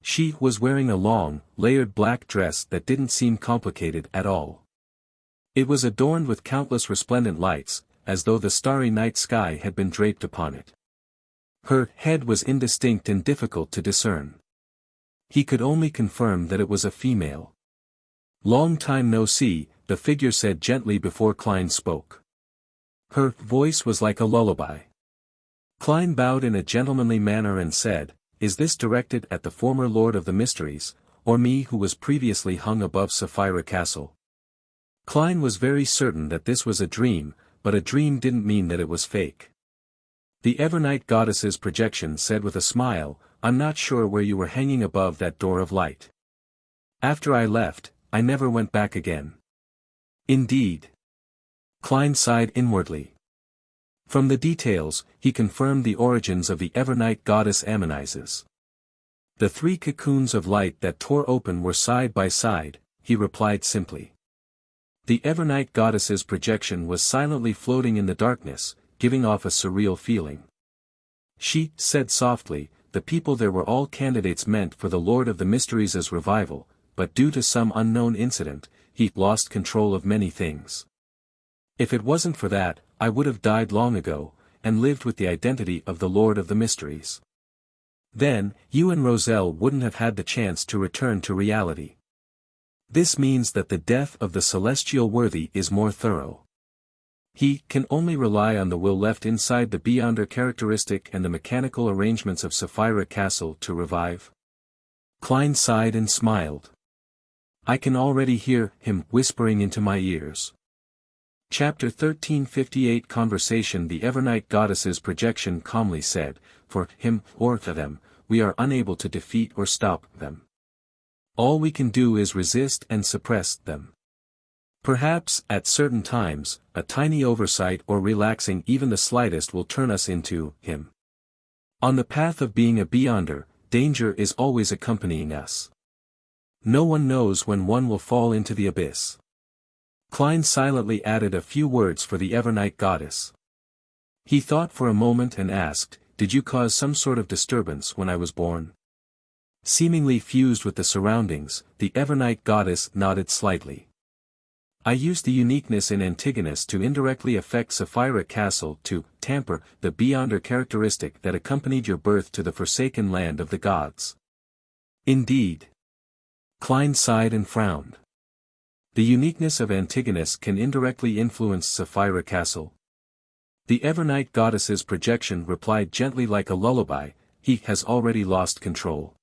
She was wearing a long, layered black dress that didn't seem complicated at all. It was adorned with countless resplendent lights, as though the starry night sky had been draped upon it. Her head was indistinct and difficult to discern. He could only confirm that it was a female. Long time no see, the figure said gently before Klein spoke. Her voice was like a lullaby. Klein bowed in a gentlemanly manner and said, is this directed at the former Lord of the Mysteries, or me who was previously hung above Sapphira Castle? Klein was very certain that this was a dream, but a dream didn't mean that it was fake. The Evernight goddess's projection said with a smile, I'm not sure where you were hanging above that door of light. After I left, I never went back again. Indeed. Klein sighed inwardly. From the details, he confirmed the origins of the Evernight goddess Ammonises. The 3 cocoons of light that tore open were side by side, he replied simply. The Evernight goddess's projection was silently floating in the darkness, giving off a surreal feeling. She said softly, the people there were all candidates meant for the Lord of the Mysteries' revival, but due to some unknown incident, he lost control of many things. If it wasn't for that, I would have died long ago, and lived with the identity of the Lord of the Mysteries. Then, you and Roselle wouldn't have had the chance to return to reality. This means that the death of the celestial worthy is more thorough. He can only rely on the will left inside the beyonder characteristic and the mechanical arrangements of Sapphira Castle to revive. Klein sighed and smiled. I can already hear him whispering into my ears. Chapter 1358 Conversation. The Evernight goddess's projection calmly said, for him, or to them, we are unable to defeat or stop them. All we can do is resist and suppress them. Perhaps, at certain times, a tiny oversight or relaxing even the slightest will turn us into him. On the path of being a beyonder, danger is always accompanying us. No one knows when one will fall into the abyss. Klein silently added a few words for the Evernight goddess. He thought for a moment and asked, "Did you cause some sort of disturbance when I was born?" Seemingly fused with the surroundings, the Evernight goddess nodded slightly. "I used the uniqueness in Antigonus to indirectly affect Sapphira Castle to tamper the beyonder characteristic that accompanied your birth to the forsaken land of the gods." "Indeed." Klein sighed and frowned. "The uniqueness of Antigonus can indirectly influence Sapphira Castle?" The Evernight goddess's projection replied gently like a lullaby, "He has already lost control.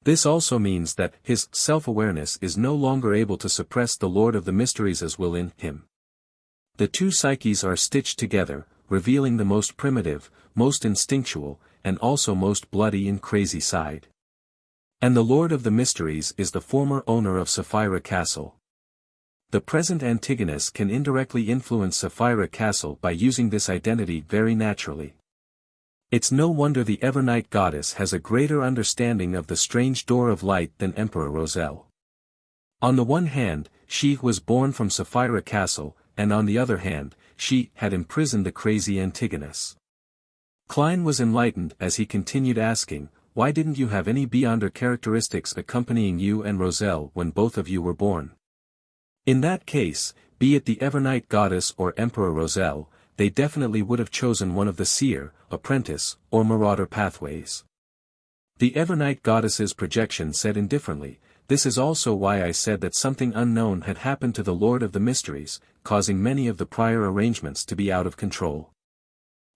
This also means that his self-awareness is no longer able to suppress the Lord of the Mysteries' will in him. The two psyches are stitched together, revealing the most primitive, most instinctual, and also most bloody and crazy side. And the Lord of the Mysteries is the former owner of Sapphira Castle. The present Antigonus can indirectly influence Sapphira Castle by using this identity very naturally. It's no wonder the Evernight goddess has a greater understanding of the strange door of light than Emperor Roselle. On the one hand, she was born from Sapphira Castle, and on the other hand, she had imprisoned the crazy Antigonus." Klein was enlightened as he continued asking, "Why didn't you have any beyonder characteristics accompanying you and Roselle when both of you were born?" In that case, be it the Evernight goddess or Emperor Roselle, they definitely would have chosen one of the seer, apprentice, or marauder pathways. The Evernight goddess's projection said indifferently, "This is also why I said that something unknown had happened to the Lord of the Mysteries, causing many of the prior arrangements to be out of control."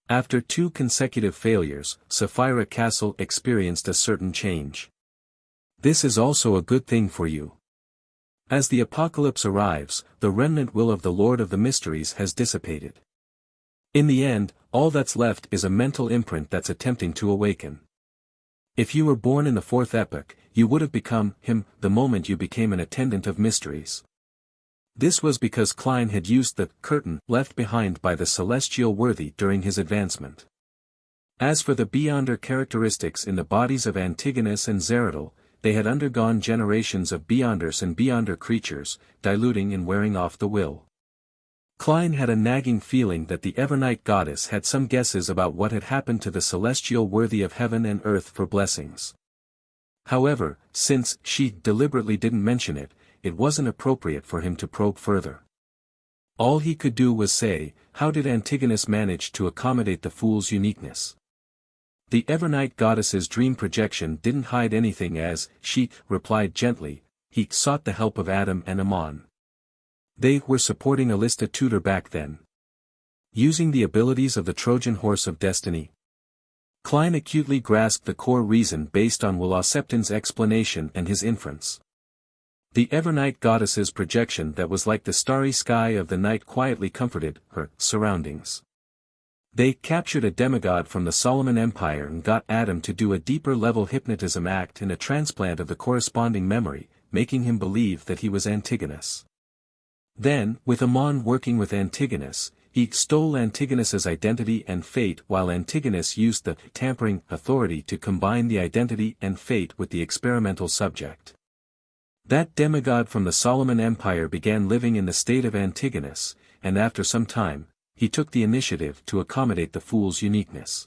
After 2 consecutive failures, Sapphira Castle experienced a certain change. This is also a good thing for you. As the apocalypse arrives, the remnant will of the Lord of the Mysteries has dissipated. In the end, all that's left is a mental imprint that's attempting to awaken. If you were born in the 4th epoch, you would have become him the moment you became an attendant of mysteries. This was because Klein had used the curtain left behind by the celestial worthy during his advancement. As for the beyonder characteristics in the bodies of Antigonus and Zeradal, they had undergone generations of beyonders and beyonder creatures, diluting and wearing off the will. Klein had a nagging feeling that the Evernight goddess had some guesses about what had happened to the celestial worthy of heaven and earth for blessings. However, since she deliberately didn't mention it, it wasn't appropriate for him to probe further. All he could do was say, "How did Antigonus manage to accommodate the fool's uniqueness?" The Evernight goddess's dream projection didn't hide anything as she replied gently, "He sought the help of Adam and Ammon. They were supporting Alista Tudor back then. Using the abilities of the Trojan horse of destiny." Klein acutely grasped the core reason based on Will Septon's explanation and his inference. The Evernight goddess's projection that was like the starry sky of the night quietly comforted her surroundings. They captured a demigod from the Solomon Empire and got Adam to do a deeper level hypnotism act and a transplant of the corresponding memory, making him believe that he was Antigonus. Then, with Ammon working with Antigonus, he stole Antigonus's identity and fate while Antigonus used the tampering authority to combine the identity and fate with the experimental subject. That demigod from the Solomon Empire began living in the state of Antigonus, and after some time, he took the initiative to accommodate the fool's uniqueness.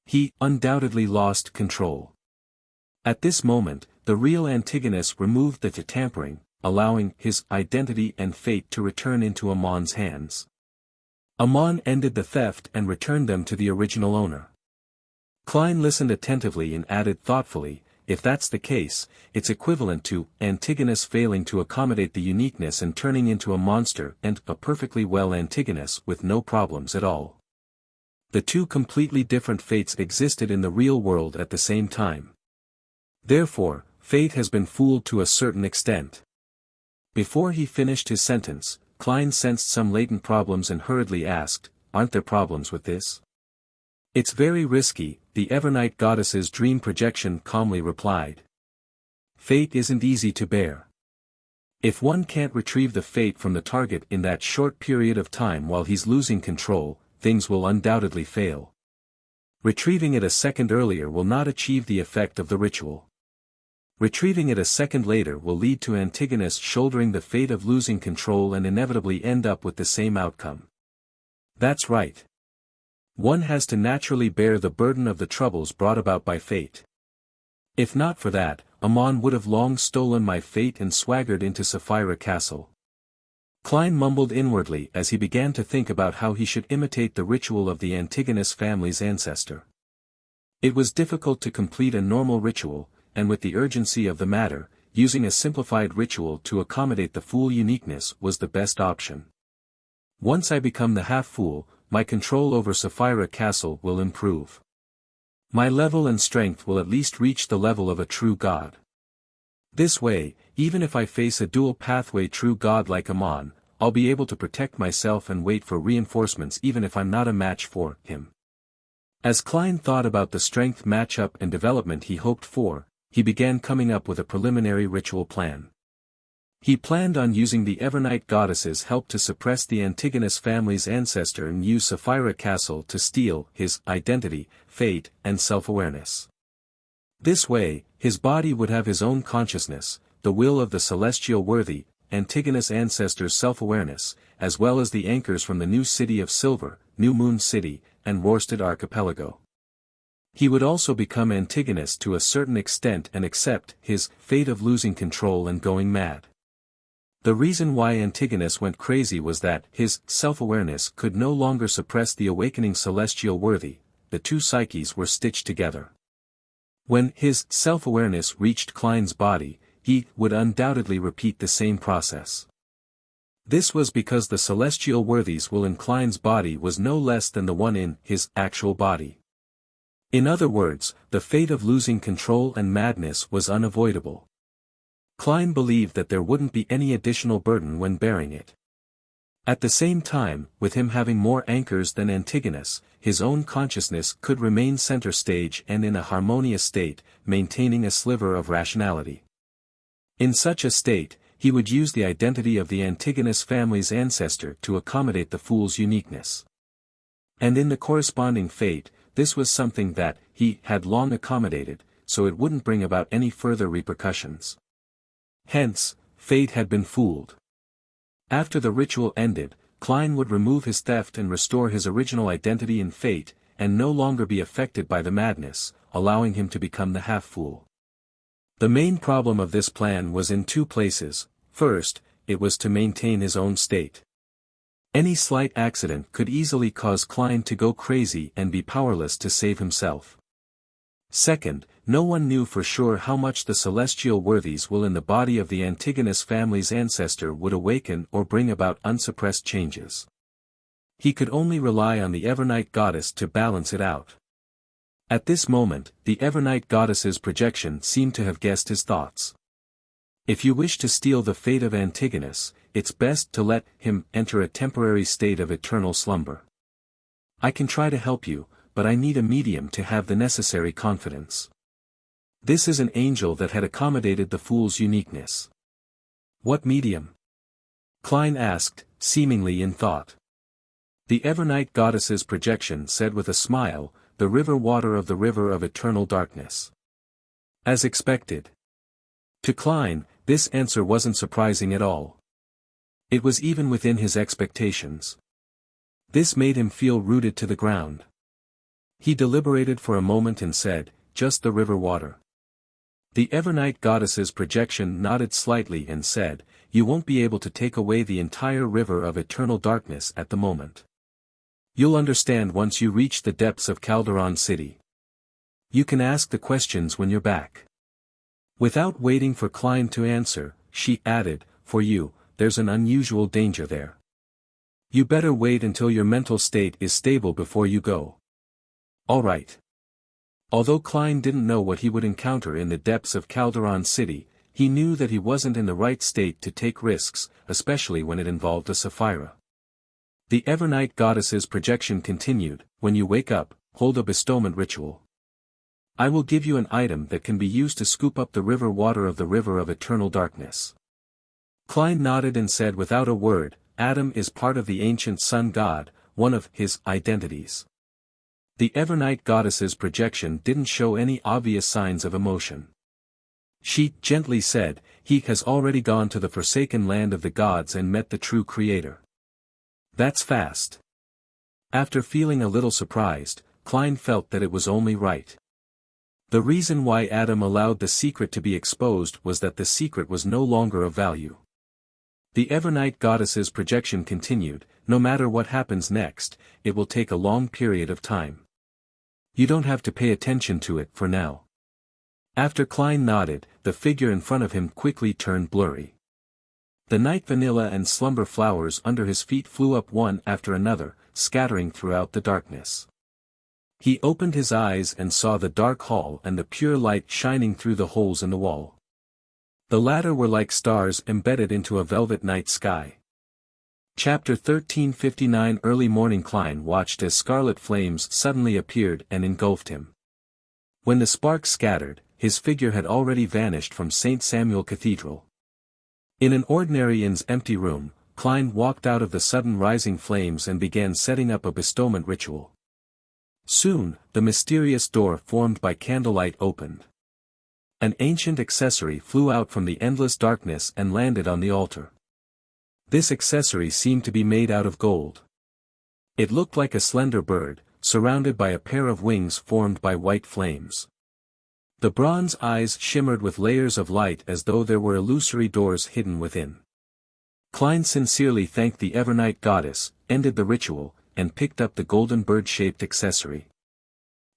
He undoubtedly lost control. At this moment, the real Antigonus removed the tampering, allowing his identity and fate to return into Ammon's hands. Ammon ended the theft and returned them to the original owner. Klein listened attentively and added thoughtfully, "If that's the case, it's equivalent to Antigonus failing to accommodate the uniqueness and turning into a monster and a perfectly well Antigonus with no problems at all." The two completely different fates existed in the real world at the same time. Therefore, fate has been fooled to a certain extent. Before he finished his sentence, Klein sensed some latent problems and hurriedly asked, "Aren't there problems with this?" "It's very risky," the Evernight goddess's dream projection calmly replied. "Fate isn't easy to bear. If one can't retrieve the fate from the target in that short period of time while he's losing control, things will undoubtedly fail. Retrieving it a second earlier will not achieve the effect of the ritual. Retrieving it a second later will lead to Antigonus shouldering the fate of losing control and inevitably end up with the same outcome. That's right. One has to naturally bear the burden of the troubles brought about by fate. If not for that, Amon would have long stolen my fate and swaggered into Sapphira Castle. Klein mumbled inwardly as he began to think about how he should imitate the ritual of the Antigonus family's ancestor. It was difficult to complete a normal ritual, and with the urgency of the matter, using a simplified ritual to accommodate the fool uniqueness was the best option. Once I become the half-fool, my control over Sapphira Castle will improve. My level and strength will at least reach the level of a true god. This way, even if I face a dual pathway true god like Amon, I'll be able to protect myself and wait for reinforcements even if I'm not a match for him. As Klein thought about the strength matchup and development he hoped for, he began coming up with a preliminary ritual plan. He planned on using the Evernight goddess's help to suppress the Antigonus family's ancestor and use Sapphira Castle to steal his identity, fate, and self-awareness. This way, his body would have his own consciousness, the will of the celestial worthy, Antigonus ancestors' self-awareness, as well as the anchors from the new city of Silver, New Moon City, and Worsted Archipelago. He would also become Antigonus to a certain extent and accept his fate of losing control and going mad. The reason why Antigonus went crazy was that his self-awareness could no longer suppress the awakening celestial worthy, the two psyches were stitched together. When his self-awareness reached Klein's body, he would undoubtedly repeat the same process. This was because the celestial worthy's will in Klein's body was no less than the one in his actual body. In other words, the fate of losing control and madness was unavoidable. Klein believed that there wouldn't be any additional burden when bearing it. At the same time, with him having more anchors than Antigonus, his own consciousness could remain center stage and in a harmonious state, maintaining a sliver of rationality. In such a state, he would use the identity of the Antigonus family's ancestor to accommodate the fool's uniqueness. And in the corresponding fate, this was something that he had long accommodated, so it wouldn't bring about any further repercussions. Hence, fate had been fooled. After the ritual ended, Klein would remove his theft and restore his original identity in fate, and no longer be affected by the madness, allowing him to become the half-fool. The main problem of this plan was in two places. First, it was to maintain his own state. Any slight accident could easily cause Klein to go crazy and be powerless to save himself. Second, no one knew for sure how much the celestial worthies will in the body of the Antigonus family's ancestor would awaken or bring about unsuppressed changes. He could only rely on the Evernight goddess to balance it out. At this moment, the Evernight goddess's projection seemed to have guessed his thoughts. If you wish to steal the fate of Antigonus, it's best to let him enter a temporary state of eternal slumber. I can try to help you, but I need a medium to have the necessary confidence. This is an angel that had accommodated the fool's uniqueness. What medium? Klein asked, seemingly in thought. The Evernight goddess's projection said with a smile, the river water of the river of eternal darkness. As expected. To Klein, this answer wasn't surprising at all. It was even within his expectations. This made him feel rooted to the ground. He deliberated for a moment and said, just the river water. The Evernight goddess's projection nodded slightly and said, you won't be able to take away the entire river of eternal darkness at the moment. You'll understand once you reach the depths of Calderon City. You can ask the questions when you're back. Without waiting for Klein to answer, she added, for you, there's an unusual danger there. You better wait until your mental state is stable before you go. All right. Although Klein didn't know what he would encounter in the depths of Calderon City, he knew that he wasn't in the right state to take risks, especially when it involved a Sapphira. The Evernight goddess's projection continued, when you wake up, hold a bestowment ritual. I will give you an item that can be used to scoop up the river water of the river of eternal darkness. Klein nodded and said without a word, Adam is part of the ancient sun god, one of his identities. The Evernight goddess's projection didn't show any obvious signs of emotion. She gently said, "He has already gone to the forsaken land of the gods and met the true creator." That's fast. After feeling a little surprised, Klein felt that it was only right. The reason why Adam allowed the secret to be exposed was that the secret was no longer of value. The Evernight goddess's projection continued, "No matter what happens next, it will take a long period of time. You don't have to pay attention to it for now." After Klein nodded, the figure in front of him quickly turned blurry. The night vanilla and slumber flowers under his feet flew up one after another, scattering throughout the darkness. He opened his eyes and saw the dark hall and the pure light shining through the holes in the wall. The latter were like stars embedded into a velvet night sky. Chapter 1359. Early morning. Klein watched as scarlet flames suddenly appeared and engulfed him. When the sparks scattered, his figure had already vanished from St. Samuel Cathedral. In an ordinary inn's empty room, Klein walked out of the sudden rising flames and began setting up a bestowment ritual. Soon, the mysterious door formed by candlelight opened. An ancient accessory flew out from the endless darkness and landed on the altar. This accessory seemed to be made out of gold. It looked like a slender bird, surrounded by a pair of wings formed by white flames. The bronze eyes shimmered with layers of light as though there were illusory doors hidden within. Klein sincerely thanked the Evernight goddess, ended the ritual, and picked up the golden bird-shaped accessory.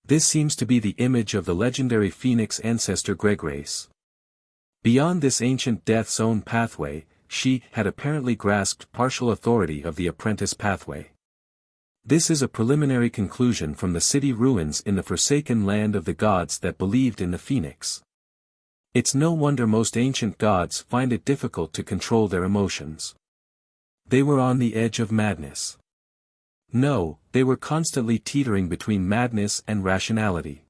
This seems to be the image of the legendary phoenix ancestor Greggrace. Beyond this ancient death's own pathway, she had apparently grasped partial authority of the apprentice pathway. This is a preliminary conclusion from the city ruins in the forsaken land of the gods that believed in the phoenix. It's no wonder most ancient gods find it difficult to control their emotions. They were on the edge of madness. No, they were constantly teetering between madness and rationality.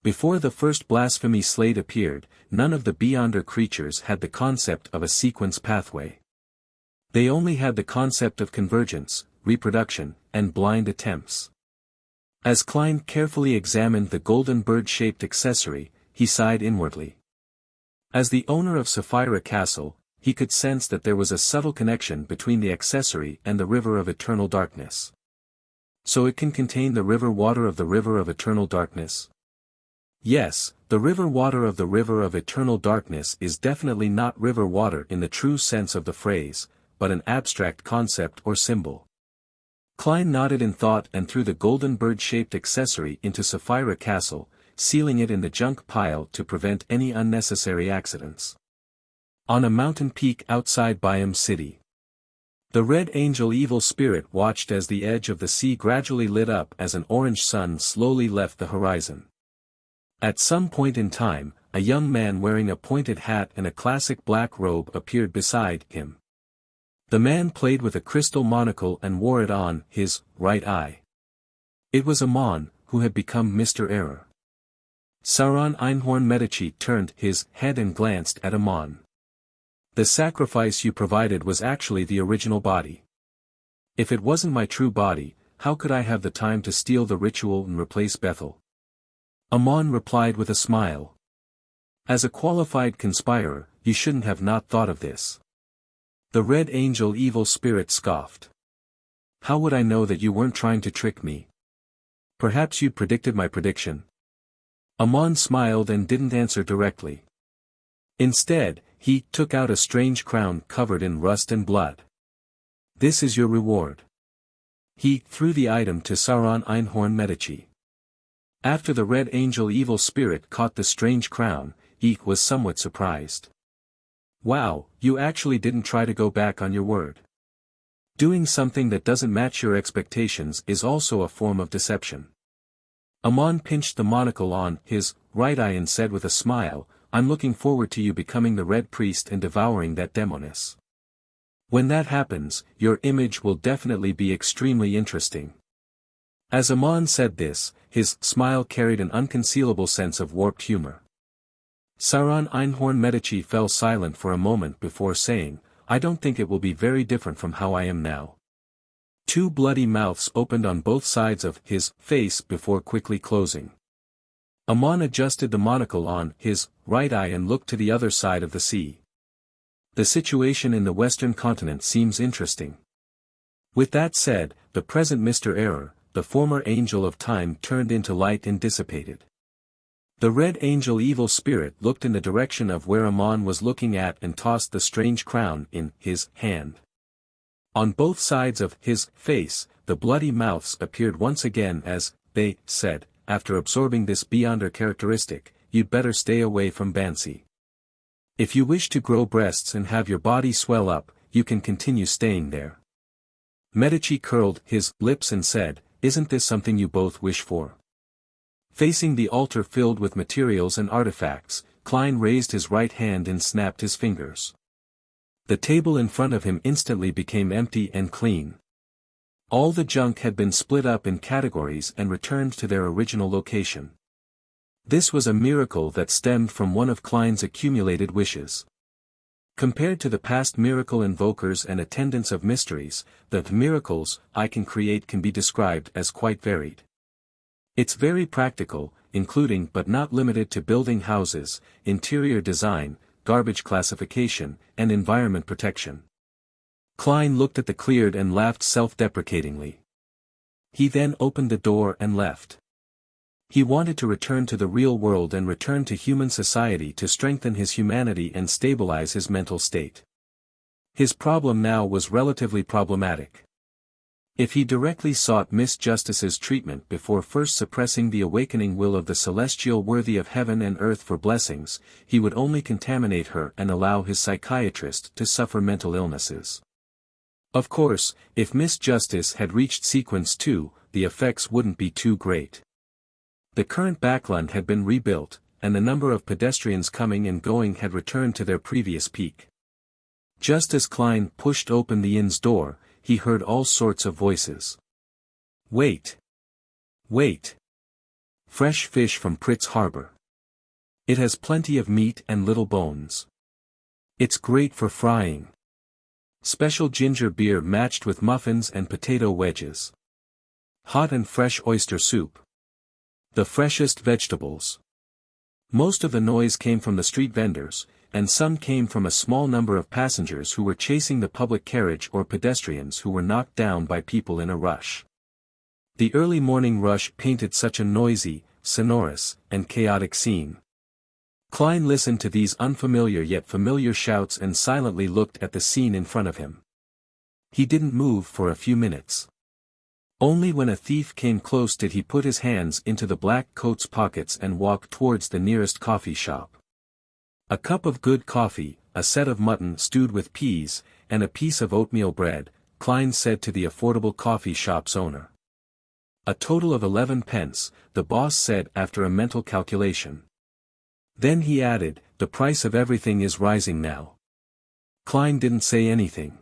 Before the first blasphemy slate appeared, none of the Beyonder creatures had the concept of a sequence pathway. They only had the concept of convergence, reproduction, and blind attempts. As Klein carefully examined the golden bird-shaped accessory, he sighed inwardly. As the owner of Sapphira Castle, he could sense that there was a subtle connection between the accessory and the river of eternal darkness. So it can contain the river water of the river of eternal darkness? Yes, the river water of the river of eternal darkness is definitely not river water in the true sense of the phrase, but an abstract concept or symbol. Klein nodded in thought and threw the golden bird-shaped accessory into Sapphira Castle, sealing it in the junk pile to prevent any unnecessary accidents. On a mountain peak outside Byam City. The Red Angel evil spirit watched as the edge of the sea gradually lit up as an orange sun slowly left the horizon. At some point in time, a young man wearing a pointed hat and a classic black robe appeared beside him. The man played with a crystal monocle and wore it on his right eye. It was Amon, who had become Mr. Error. Sauron Einhorn Medici turned his head and glanced at Amon. The sacrifice you provided was actually the original body. If it wasn't my true body, how could I have the time to steal the ritual and replace Bethel? Amon replied with a smile. As a qualified conspirer, you shouldn't have not thought of this. The Red Angel evil spirit scoffed. How would I know that you weren't trying to trick me? Perhaps you predicted my prediction. Amon smiled and didn't answer directly. Instead, he took out a strange crown covered in rust and blood. This is your reward. He threw the item to Sauron Einhorn Medici. After the Red Angel evil spirit caught the strange crown, he was somewhat surprised. Wow, you actually didn't try to go back on your word. Doing something that doesn't match your expectations is also a form of deception. Amon pinched the monocle on his right eye and said with a smile, I'm looking forward to you becoming the Red Priest and devouring that demoness. When that happens, your image will definitely be extremely interesting. As Amon said this, his smile carried an unconcealable sense of warped humor. Sauron Einhorn Medici fell silent for a moment before saying, I don't think it will be very different from how I am now. Two bloody mouths opened on both sides of his face before quickly closing. Amon adjusted the monocle on his right eye and looked to the other side of the sea. The situation in the western continent seems interesting. With that said, the present Mr. Error, the former angel of time, turned into light and dissipated. The red angel evil spirit looked in the direction of where Amon was looking at and tossed the strange crown in his hand. On both sides of his face, the bloody mouths appeared once again as they said, after absorbing this beyonder characteristic, you'd better stay away from Bansi. If you wish to grow breasts and have your body swell up, you can continue staying there. Medici curled his lips and said, isn't this something you both wish for? Facing the altar filled with materials and artifacts, Klein raised his right hand and snapped his fingers. The table in front of him instantly became empty and clean. All the junk had been split up in categories and returned to their original location. This was a miracle that stemmed from one of Klein's accumulated wishes. Compared to the past miracle invokers and attendants of mysteries, the miracles I can create can be described as quite varied. It's very practical, including but not limited to building houses, interior design, garbage classification, and environment protection. Klein looked at the cleared and laughed self-deprecatingly. He then opened the door and left. He wanted to return to the real world and return to human society to strengthen his humanity and stabilize his mental state. His problem now was relatively problematic. If he directly sought Miss Justice's treatment before first suppressing the awakening will of the celestial worthy of heaven and earth for blessings, he would only contaminate her and allow his psychiatrist to suffer mental illnesses. Of course, if Miss Justice had reached sequence 2, the effects wouldn't be too great. The current Backland had been rebuilt, and the number of pedestrians coming and going had returned to their previous peak. Just as Klein pushed open the inn's door, he heard all sorts of voices. Wait! Wait! Fresh fish from Pritz Harbor. It has plenty of meat and little bones. It's great for frying. Special ginger beer matched with muffins and potato wedges. Hot and fresh oyster soup. The freshest vegetables. Most of the noise came from the street vendors, and some came from a small number of passengers who were chasing the public carriage or pedestrians who were knocked down by people in a rush. The early morning rush painted such a noisy, sonorous, and chaotic scene. Klein listened to these unfamiliar yet familiar shouts and silently looked at the scene in front of him. He didn't move for a few minutes. Only when a thief came close did he put his hands into the black coat's pockets and walk towards the nearest coffee shop. A cup of good coffee, a set of mutton stewed with peas, and a piece of oatmeal bread, Klein said to the affordable coffee shop's owner. A total of 11 pence, the boss said after a mental calculation. Then he added, the price of everything is rising now. Klein didn't say anything.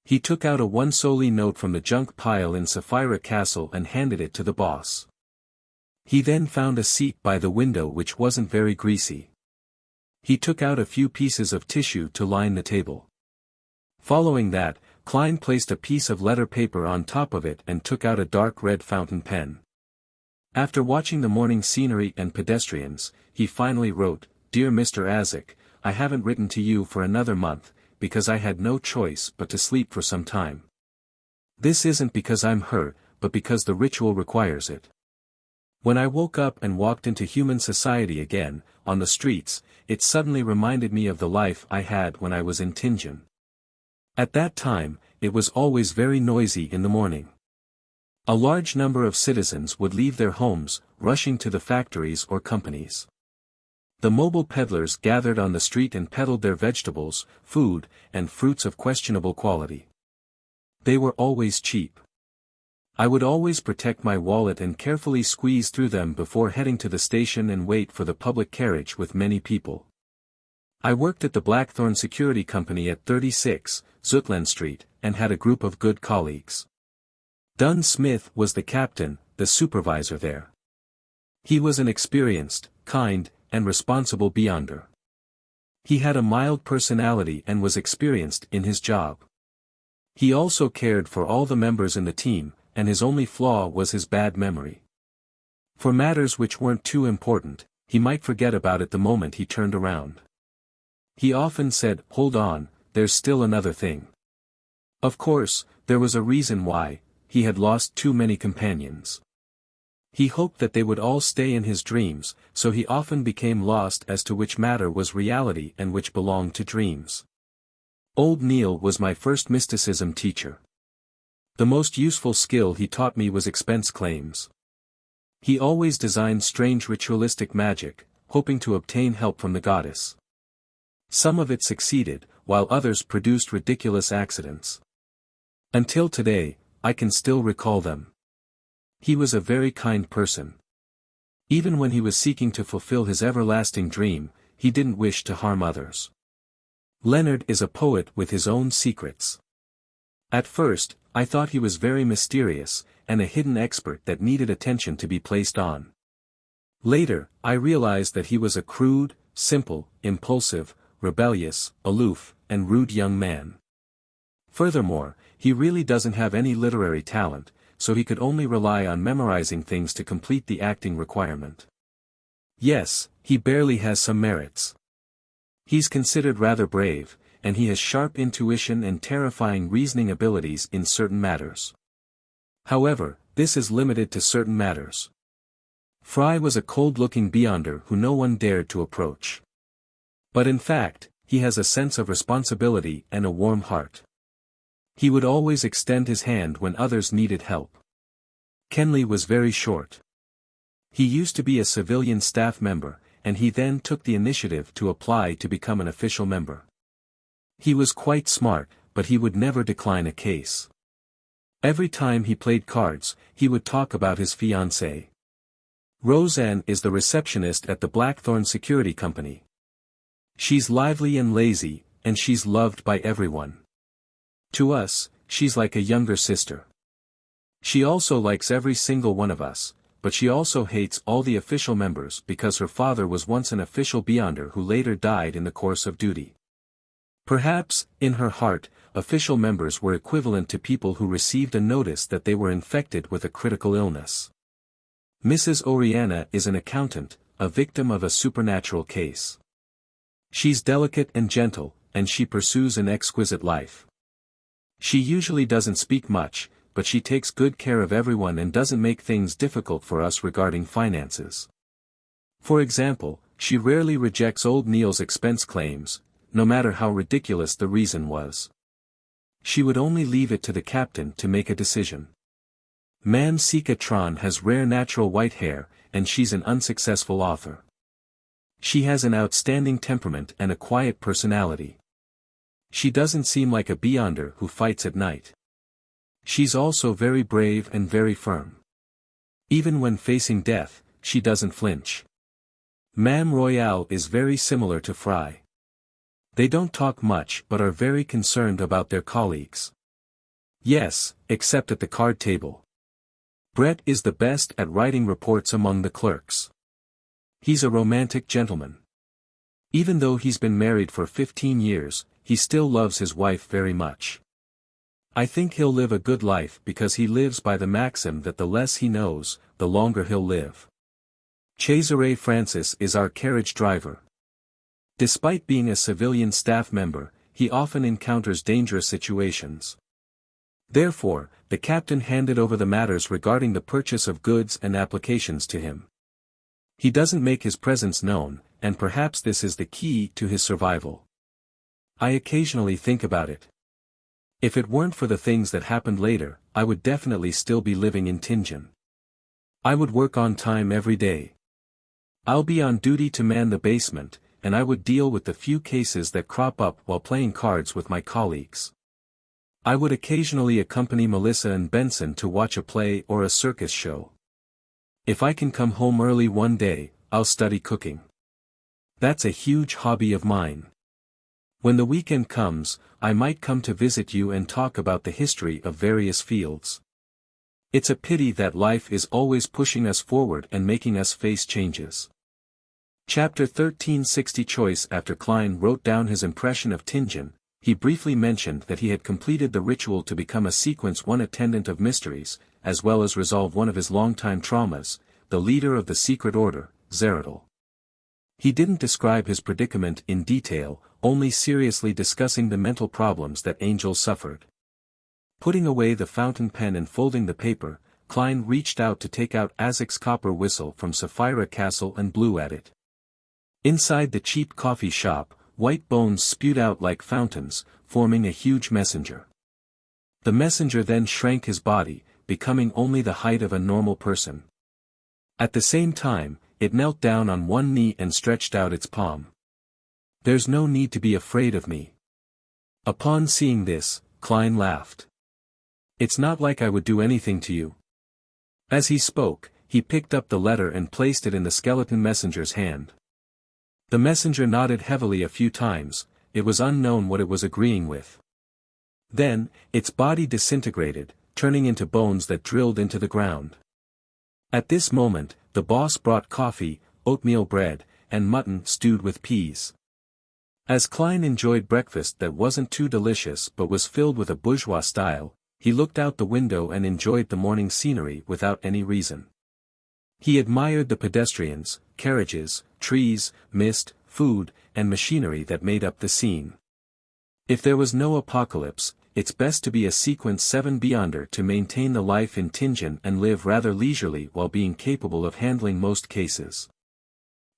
He took out a 1 soldi note from the junk pile in Sapphira Castle and handed it to the boss. He then found a seat by the window which wasn't very greasy. He took out a few pieces of tissue to line the table. Following that, Klein placed a piece of letter paper on top of it and took out a dark red fountain pen. After watching the morning scenery and pedestrians, he finally wrote, Dear Mr. Azik, I haven't written to you for another month, because I had no choice but to sleep for some time. This isn't because I'm hurt, but because the ritual requires it. When I woke up and walked into human society again, on the streets, it suddenly reminded me of the life I had when I was in Tianjin. At that time, it was always very noisy in the morning. A large number of citizens would leave their homes, rushing to the factories or companies. The mobile peddlers gathered on the street and peddled their vegetables, food, and fruits of questionable quality. They were always cheap. I would always protect my wallet and carefully squeeze through them before heading to the station and wait for the public carriage with many people. I worked at the Blackthorn Security Company at 36, Zutland Street, and had a group of good colleagues. Dunn Smith was the captain, the supervisor there. He was an experienced, kind, and responsible beyonder. He had a mild personality and was experienced in his job. He also cared for all the members in the team, and his only flaw was his bad memory. For matters which weren't too important, he might forget about it the moment he turned around. He often said, "Hold on, there's still another thing." Of course, there was a reason why. He had lost too many companions. He hoped that they would all stay in his dreams, so he often became lost as to which matter was reality and which belonged to dreams. Old Neil was my first mysticism teacher. The most useful skill he taught me was expense claims. He always designed strange ritualistic magic, hoping to obtain help from the goddess. Some of it succeeded, while others produced ridiculous accidents. Until today, I can still recall them. He was a very kind person. Even when he was seeking to fulfill his everlasting dream, he didn't wish to harm others. Leonard is a poet with his own secrets. At first, I thought he was very mysterious, and a hidden expert that needed attention to be placed on. Later, I realized that he was a crude, simple, impulsive, rebellious, aloof, and rude young man. Furthermore, he really doesn't have any literary talent, so he could only rely on memorizing things to complete the acting requirement. Yes, he barely has some merits. He's considered rather brave, and he has sharp intuition and terrifying reasoning abilities in certain matters. However, this is limited to certain matters. Fry was a cold-looking beyonder who no one dared to approach. But in fact, he has a sense of responsibility and a warm heart. He would always extend his hand when others needed help. Kenley was very short. He used to be a civilian staff member, and he then took the initiative to apply to become an official member. He was quite smart, but he would never decline a case. Every time he played cards, he would talk about his fiancée. Roseanne is the receptionist at the Blackthorn Security Company. She's lively and lazy, and she's loved by everyone. To us, she's like a younger sister. She also likes every single one of us, but she also hates all the official members because her father was once an official beyonder who later died in the course of duty. Perhaps, in her heart, official members were equivalent to people who received a notice that they were infected with a critical illness. Mrs. Oriana is an accountant, a victim of a supernatural case. She's delicate and gentle, and she pursues an exquisite life. She usually doesn't speak much, but she takes good care of everyone and doesn't make things difficult for us regarding finances. For example, she rarely rejects old Neil's expense claims, no matter how ridiculous the reason was. She would only leave it to the captain to make a decision. Mam Sika Tron has rare natural white hair, and she's an unsuccessful author. She has an outstanding temperament and a quiet personality. She doesn't seem like a beyonder who fights at night. She's also very brave and very firm. Even when facing death, she doesn't flinch. Mam Royale is very similar to Fry. They don't talk much but are very concerned about their colleagues. Yes, except at the card table. Brett is the best at writing reports among the clerks. He's a romantic gentleman. Even though he's been married for 15 years, he still loves his wife very much. I think he'll live a good life because he lives by the maxim that the less he knows, the longer he'll live. Cesare Francis is our carriage driver. Despite being a civilian staff member, he often encounters dangerous situations. Therefore, the captain handed over the matters regarding the purchase of goods and applications to him. He doesn't make his presence known, and perhaps this is the key to his survival. I occasionally think about it. If it weren't for the things that happened later, I would definitely still be living in Tingen. I would work on time every day. I'll be on duty to man the basement, and I would deal with the few cases that crop up while playing cards with my colleagues. I would occasionally accompany Melissa and Benson to watch a play or a circus show. If I can come home early one day, I'll study cooking. That's a huge hobby of mine. When the weekend comes, I might come to visit you and talk about the history of various fields. It's a pity that life is always pushing us forward and making us face changes. Chapter 1360 Choice. After Klein wrote down his impression of Tingen, He briefly mentioned that he had completed the ritual to become a Sequence 1 attendant of mysteries, as well as resolve one of his longtime traumas, the leader of the secret order, Zeradol. He didn't describe his predicament in detail, only seriously discussing the mental problems that Angel suffered. Putting away the fountain pen and folding the paper, Klein reached out to take out Azek's copper whistle from Sapphira Castle and blew at it. Inside the cheap coffee shop, white bones spewed out like fountains, forming a huge messenger. The messenger then shrank his body, becoming only the height of a normal person. At the same time, it knelt down on one knee and stretched out its palm. "There's no need to be afraid of me." Upon seeing this, Klein laughed. "It's not like I would do anything to you." As he spoke, he picked up the letter and placed it in the skeleton messenger's hand. The messenger nodded heavily a few times. It was unknown what it was agreeing with. Then, its body disintegrated, turning into bones that drilled into the ground. At this moment, the boss brought coffee, oatmeal bread, and mutton stewed with peas. As Klein enjoyed breakfast that wasn't too delicious but was filled with a bourgeois style, he looked out the window and enjoyed the morning scenery without any reason. He admired the pedestrians, carriages, trees, mist, food, and machinery that made up the scene. If there was no apocalypse, it's best to be a Sequence 7 Beyonder to maintain the life in Tingen and live rather leisurely while being capable of handling most cases.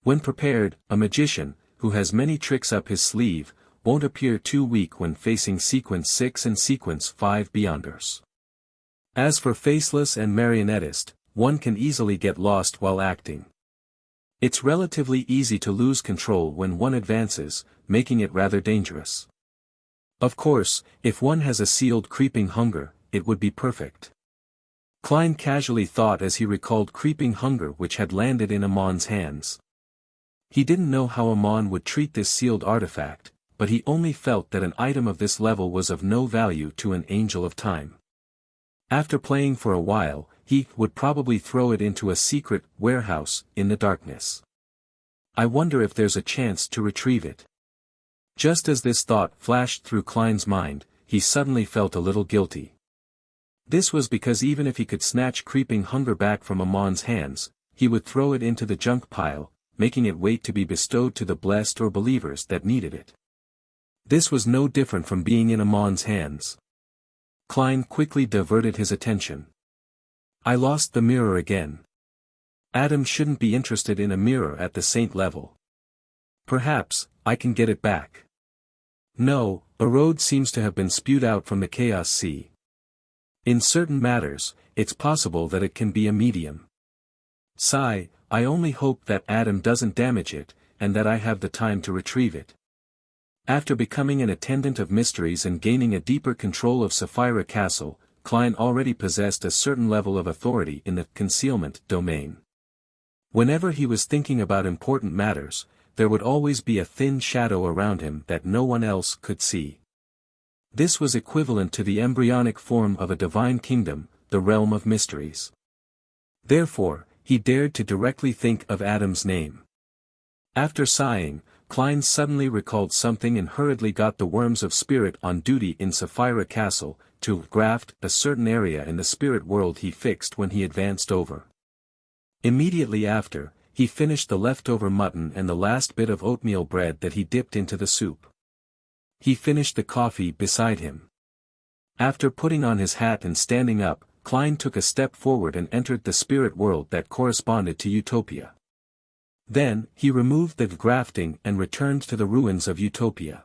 When prepared, a magician, who has many tricks up his sleeve, won't appear too weak when facing Sequence 6 and Sequence 5 Beyonders. As for Faceless and Marionettist, one can easily get lost while acting. It's relatively easy to lose control when one advances, making it rather dangerous. Of course, if one has a sealed creeping hunger, it would be perfect. Klein casually thought as he recalled creeping hunger which had landed in Amon's hands. He didn't know how Amon would treat this sealed artifact, but he only felt that an item of this level was of no value to an Angel of Time. After playing for a while, he would probably throw it into a secret warehouse in the darkness. I wonder if there's a chance to retrieve it. Just as this thought flashed through Klein's mind, he suddenly felt a little guilty. This was because even if he could snatch creeping hunger back from Amon's hands, he would throw it into the junk pile, making it wait to be bestowed to the blessed or believers that needed it. This was no different from being in Amon's hands. Klein quickly diverted his attention. I lost the mirror again. Adam shouldn't be interested in a mirror at the saint level. Perhaps, I can get it back. No, a road seems to have been spewed out from the Chaos Sea. In certain matters, it's possible that it can be a medium. Sigh, I only hope that Adam doesn't damage it, and that I have the time to retrieve it. After becoming an attendant of mysteries and gaining a deeper control of Sapphira Castle, Klein already possessed a certain level of authority in the concealment domain. Whenever he was thinking about important matters, there would always be a thin shadow around him that no one else could see. This was equivalent to the embryonic form of a divine kingdom, the realm of mysteries. Therefore, he dared to directly think of Adam's name. After sighing, Klein suddenly recalled something and hurriedly got the Worms of Spirit on duty in Sapphira Castle, to graft a certain area in the spirit world he fixed when he advanced over. Immediately after, he finished the leftover mutton and the last bit of oatmeal bread that he dipped into the soup. He finished the coffee beside him. After putting on his hat and standing up, Klein took a step forward and entered the spirit world that corresponded to Utopia. Then, he removed the grafting and returned to the ruins of Utopia.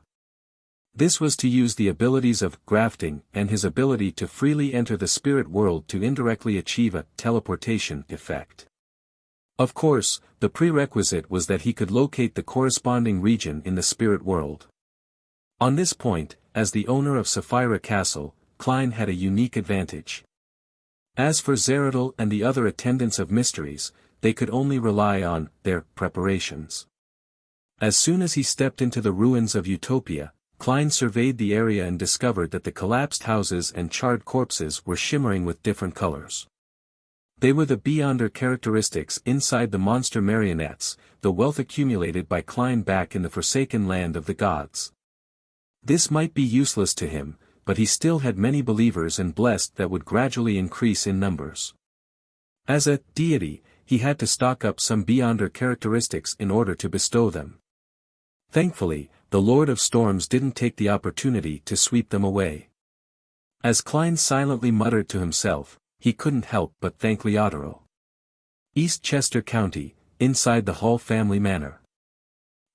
This was to use the abilities of grafting and his ability to freely enter the spirit world to indirectly achieve a teleportation effect. Of course, the prerequisite was that he could locate the corresponding region in the spirit world. On this point, as the owner of Sapphira Castle, Klein had a unique advantage. As for Zeradol and the other attendants of mysteries, they could only rely on their preparations. As soon as he stepped into the ruins of Utopia, Klein surveyed the area and discovered that the collapsed houses and charred corpses were shimmering with different colors. They were the Beyonder characteristics inside the monster marionettes, the wealth accumulated by Klein back in the forsaken land of the gods. This might be useless to him, but he still had many believers and blessed that would gradually increase in numbers. As a deity, he had to stock up some beyonder characteristics in order to bestow them. Thankfully, the Lord of Storms didn't take the opportunity to sweep them away. As Klein silently muttered to himself, he couldn't help but thank Leodoro. East Chester County, inside the Hall family manor.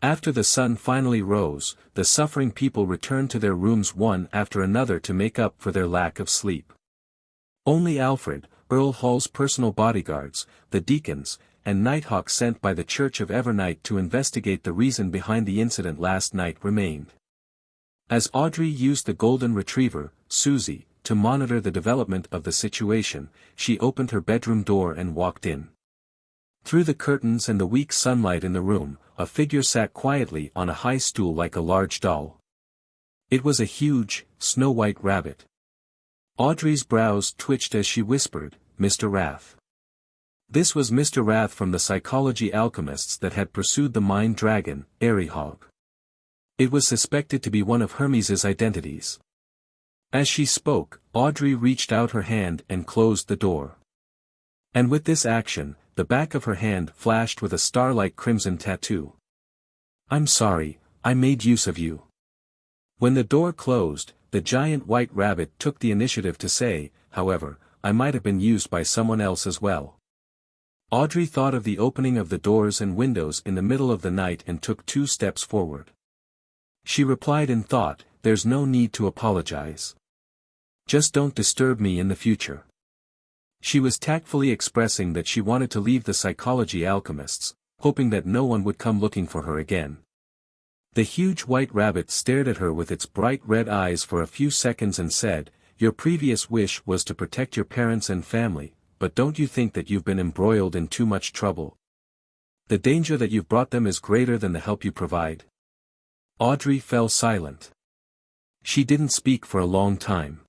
After the sun finally rose, the suffering people returned to their rooms one after another to make up for their lack of sleep. Only Alfred, Earl Hall's personal bodyguards, the deacons, and Nighthawk sent by the Church of Evernight to investigate the reason behind the incident last night remained. As Audrey used the golden retriever, Susie, to monitor the development of the situation, she opened her bedroom door and walked in. Through the curtains and the weak sunlight in the room, a figure sat quietly on a high stool like a large doll. It was a huge, snow-white rabbit. Audrey's brows twitched as she whispered, "Mr. Wrath." This was Mr. Wrath from the psychology alchemists that had pursued the mind dragon, Airihog. It was suspected to be one of Hermes's identities. As she spoke, Audrey reached out her hand and closed the door. And with this action, the back of her hand flashed with a star-like crimson tattoo. "I'm sorry, I made use of you." When the door closed, the giant white rabbit took the initiative to say, "However, I might have been used by someone else as well." Audrey thought of the opening of the doors and windows in the middle of the night and took 2 steps forward. She replied in thought, "There's no need to apologize. Just don't disturb me in the future." She was tactfully expressing that she wanted to leave the psychology alchemists, hoping that no one would come looking for her again. The huge white rabbit stared at her with its bright red eyes for a few seconds and said, "Your previous wish was to protect your parents and family, but don't you think that you've been embroiled in too much trouble? The danger that you've brought them is greater than the help you provide." Audrey fell silent. She didn't speak for a long time.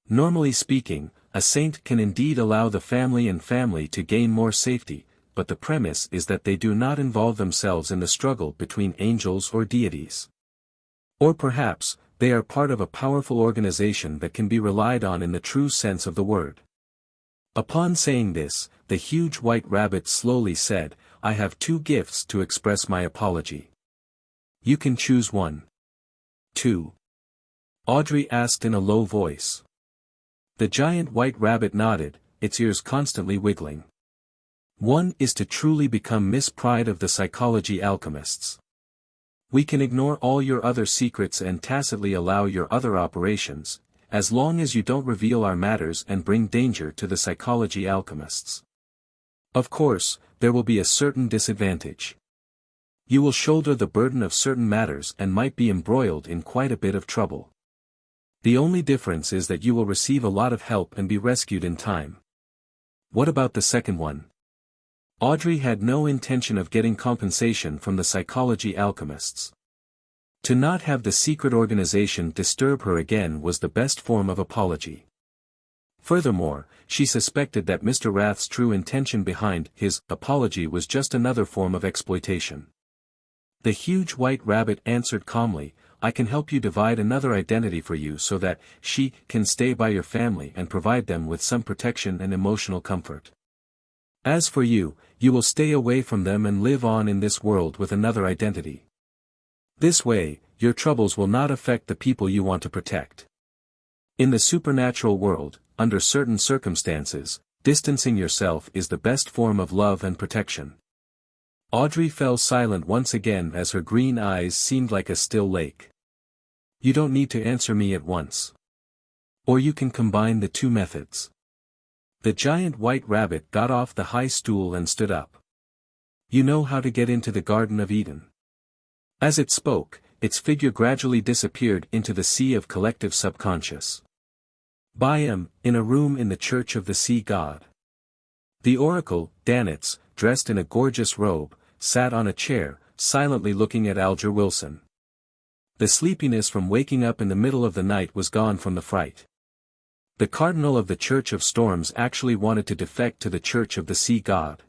Normally speaking, a saint can indeed allow the family to gain more safety, but the premise is that they do not involve themselves in the struggle between angels or deities. Or perhaps, they are part of a powerful organization that can be relied on in the true sense of the word. Upon saying this, the huge white rabbit slowly said, "I have 2 gifts to express my apology. You can choose one." "2?" Audrey asked in a low voice. The giant white rabbit nodded, its ears constantly wiggling. "One is to truly become Miss Pride of the psychology alchemists. We can ignore all your other secrets and tacitly allow your other operations, as long as you don't reveal our matters and bring danger to the psychology alchemists. Of course, there will be a certain disadvantage. You will shoulder the burden of certain matters and might be embroiled in quite a bit of trouble. The only difference is that you will receive a lot of help and be rescued in time." "What about the second one?" Audrey had no intention of getting compensation from the psychology alchemists. To not have the secret organization disturb her again was the best form of apology. Furthermore, she suspected that Mr. Wrath's true intention behind his apology was just another form of exploitation. The huge white rabbit answered calmly, "I can help you divide another identity for you so that she can stay by your family and provide them with some protection and emotional comfort. As for you, you will stay away from them and live on in this world with another identity. This way, your troubles will not affect the people you want to protect. In the supernatural world, under certain circumstances, distancing yourself is the best form of love and protection." Audrey fell silent once again as her green eyes seemed like a still lake. "You don't need to answer me at once. Or you can combine the 2 methods." The giant white rabbit got off the high stool and stood up. "You know how to get into the Garden of Eden." As it spoke, its figure gradually disappeared into the sea of collective subconscious. "By in a room in the Church of the Sea God." The oracle, Danitz, dressed in a gorgeous robe, sat on a chair, silently looking at Alger Wilson. The sleepiness from waking up in the middle of the night was gone from the fright. The cardinal of the Church of Storms actually wanted to defect to the Church of the Sea God.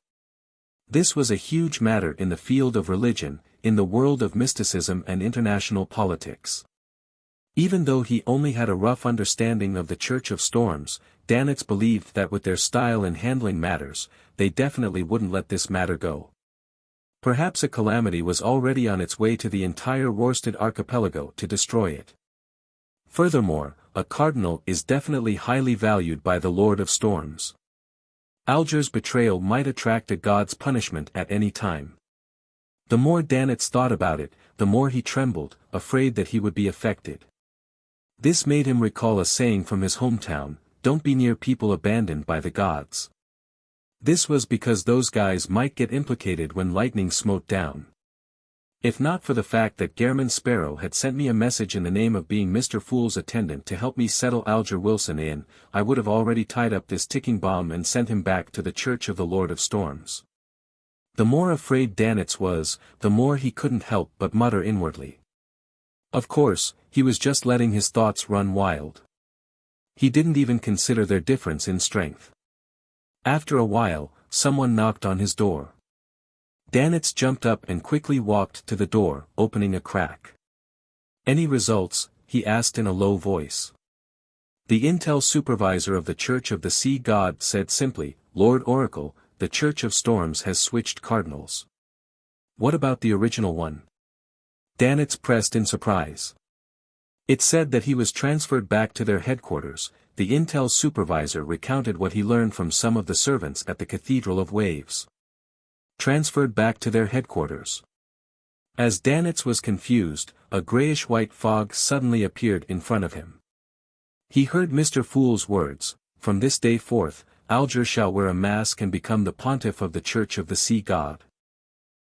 This was a huge matter in the field of religion, in the world of mysticism and international politics. Even though he only had a rough understanding of the Church of Storms, Danitz believed that with their style in handling matters, they definitely wouldn't let this matter go. Perhaps a calamity was already on its way to the entire Worsted archipelago to destroy it. Furthermore, a cardinal is definitely highly valued by the Lord of Storms. Alger's betrayal might attract a god's punishment at any time. The more Danitz thought about it, the more he trembled, afraid that he would be affected. This made him recall a saying from his hometown, "Don't be near people abandoned by the gods." This was because those guys might get implicated when lightning smote down. If not for the fact that Gehrman Sparrow had sent me a message in the name of being Mr. Fool's attendant to help me settle Alger Wilson in, I would have already tied up this ticking bomb and sent him back to the Church of the Lord of Storms. The more afraid Danitz was, the more he couldn't help but mutter inwardly. Of course, he was just letting his thoughts run wild. He didn't even consider their difference in strength. After a while, someone knocked on his door. Danitz jumped up and quickly walked to the door, opening a crack. "Any results?" he asked in a low voice. The intel supervisor of the Church of the Sea God said simply, "Lord Oracle, the Church of Storms has switched cardinals." "What about the original one?" Danitz pressed in surprise. "It said that he was transferred back to their headquarters." The intel supervisor recounted what he learned from some of the servants at the Cathedral of Waves. Transferred back to their headquarters. As Danitz was confused, a grayish-white fog suddenly appeared in front of him. He heard Mr. Fool's words, "From this day forth, Alger shall wear a mask and become the pontiff of the Church of the Sea God."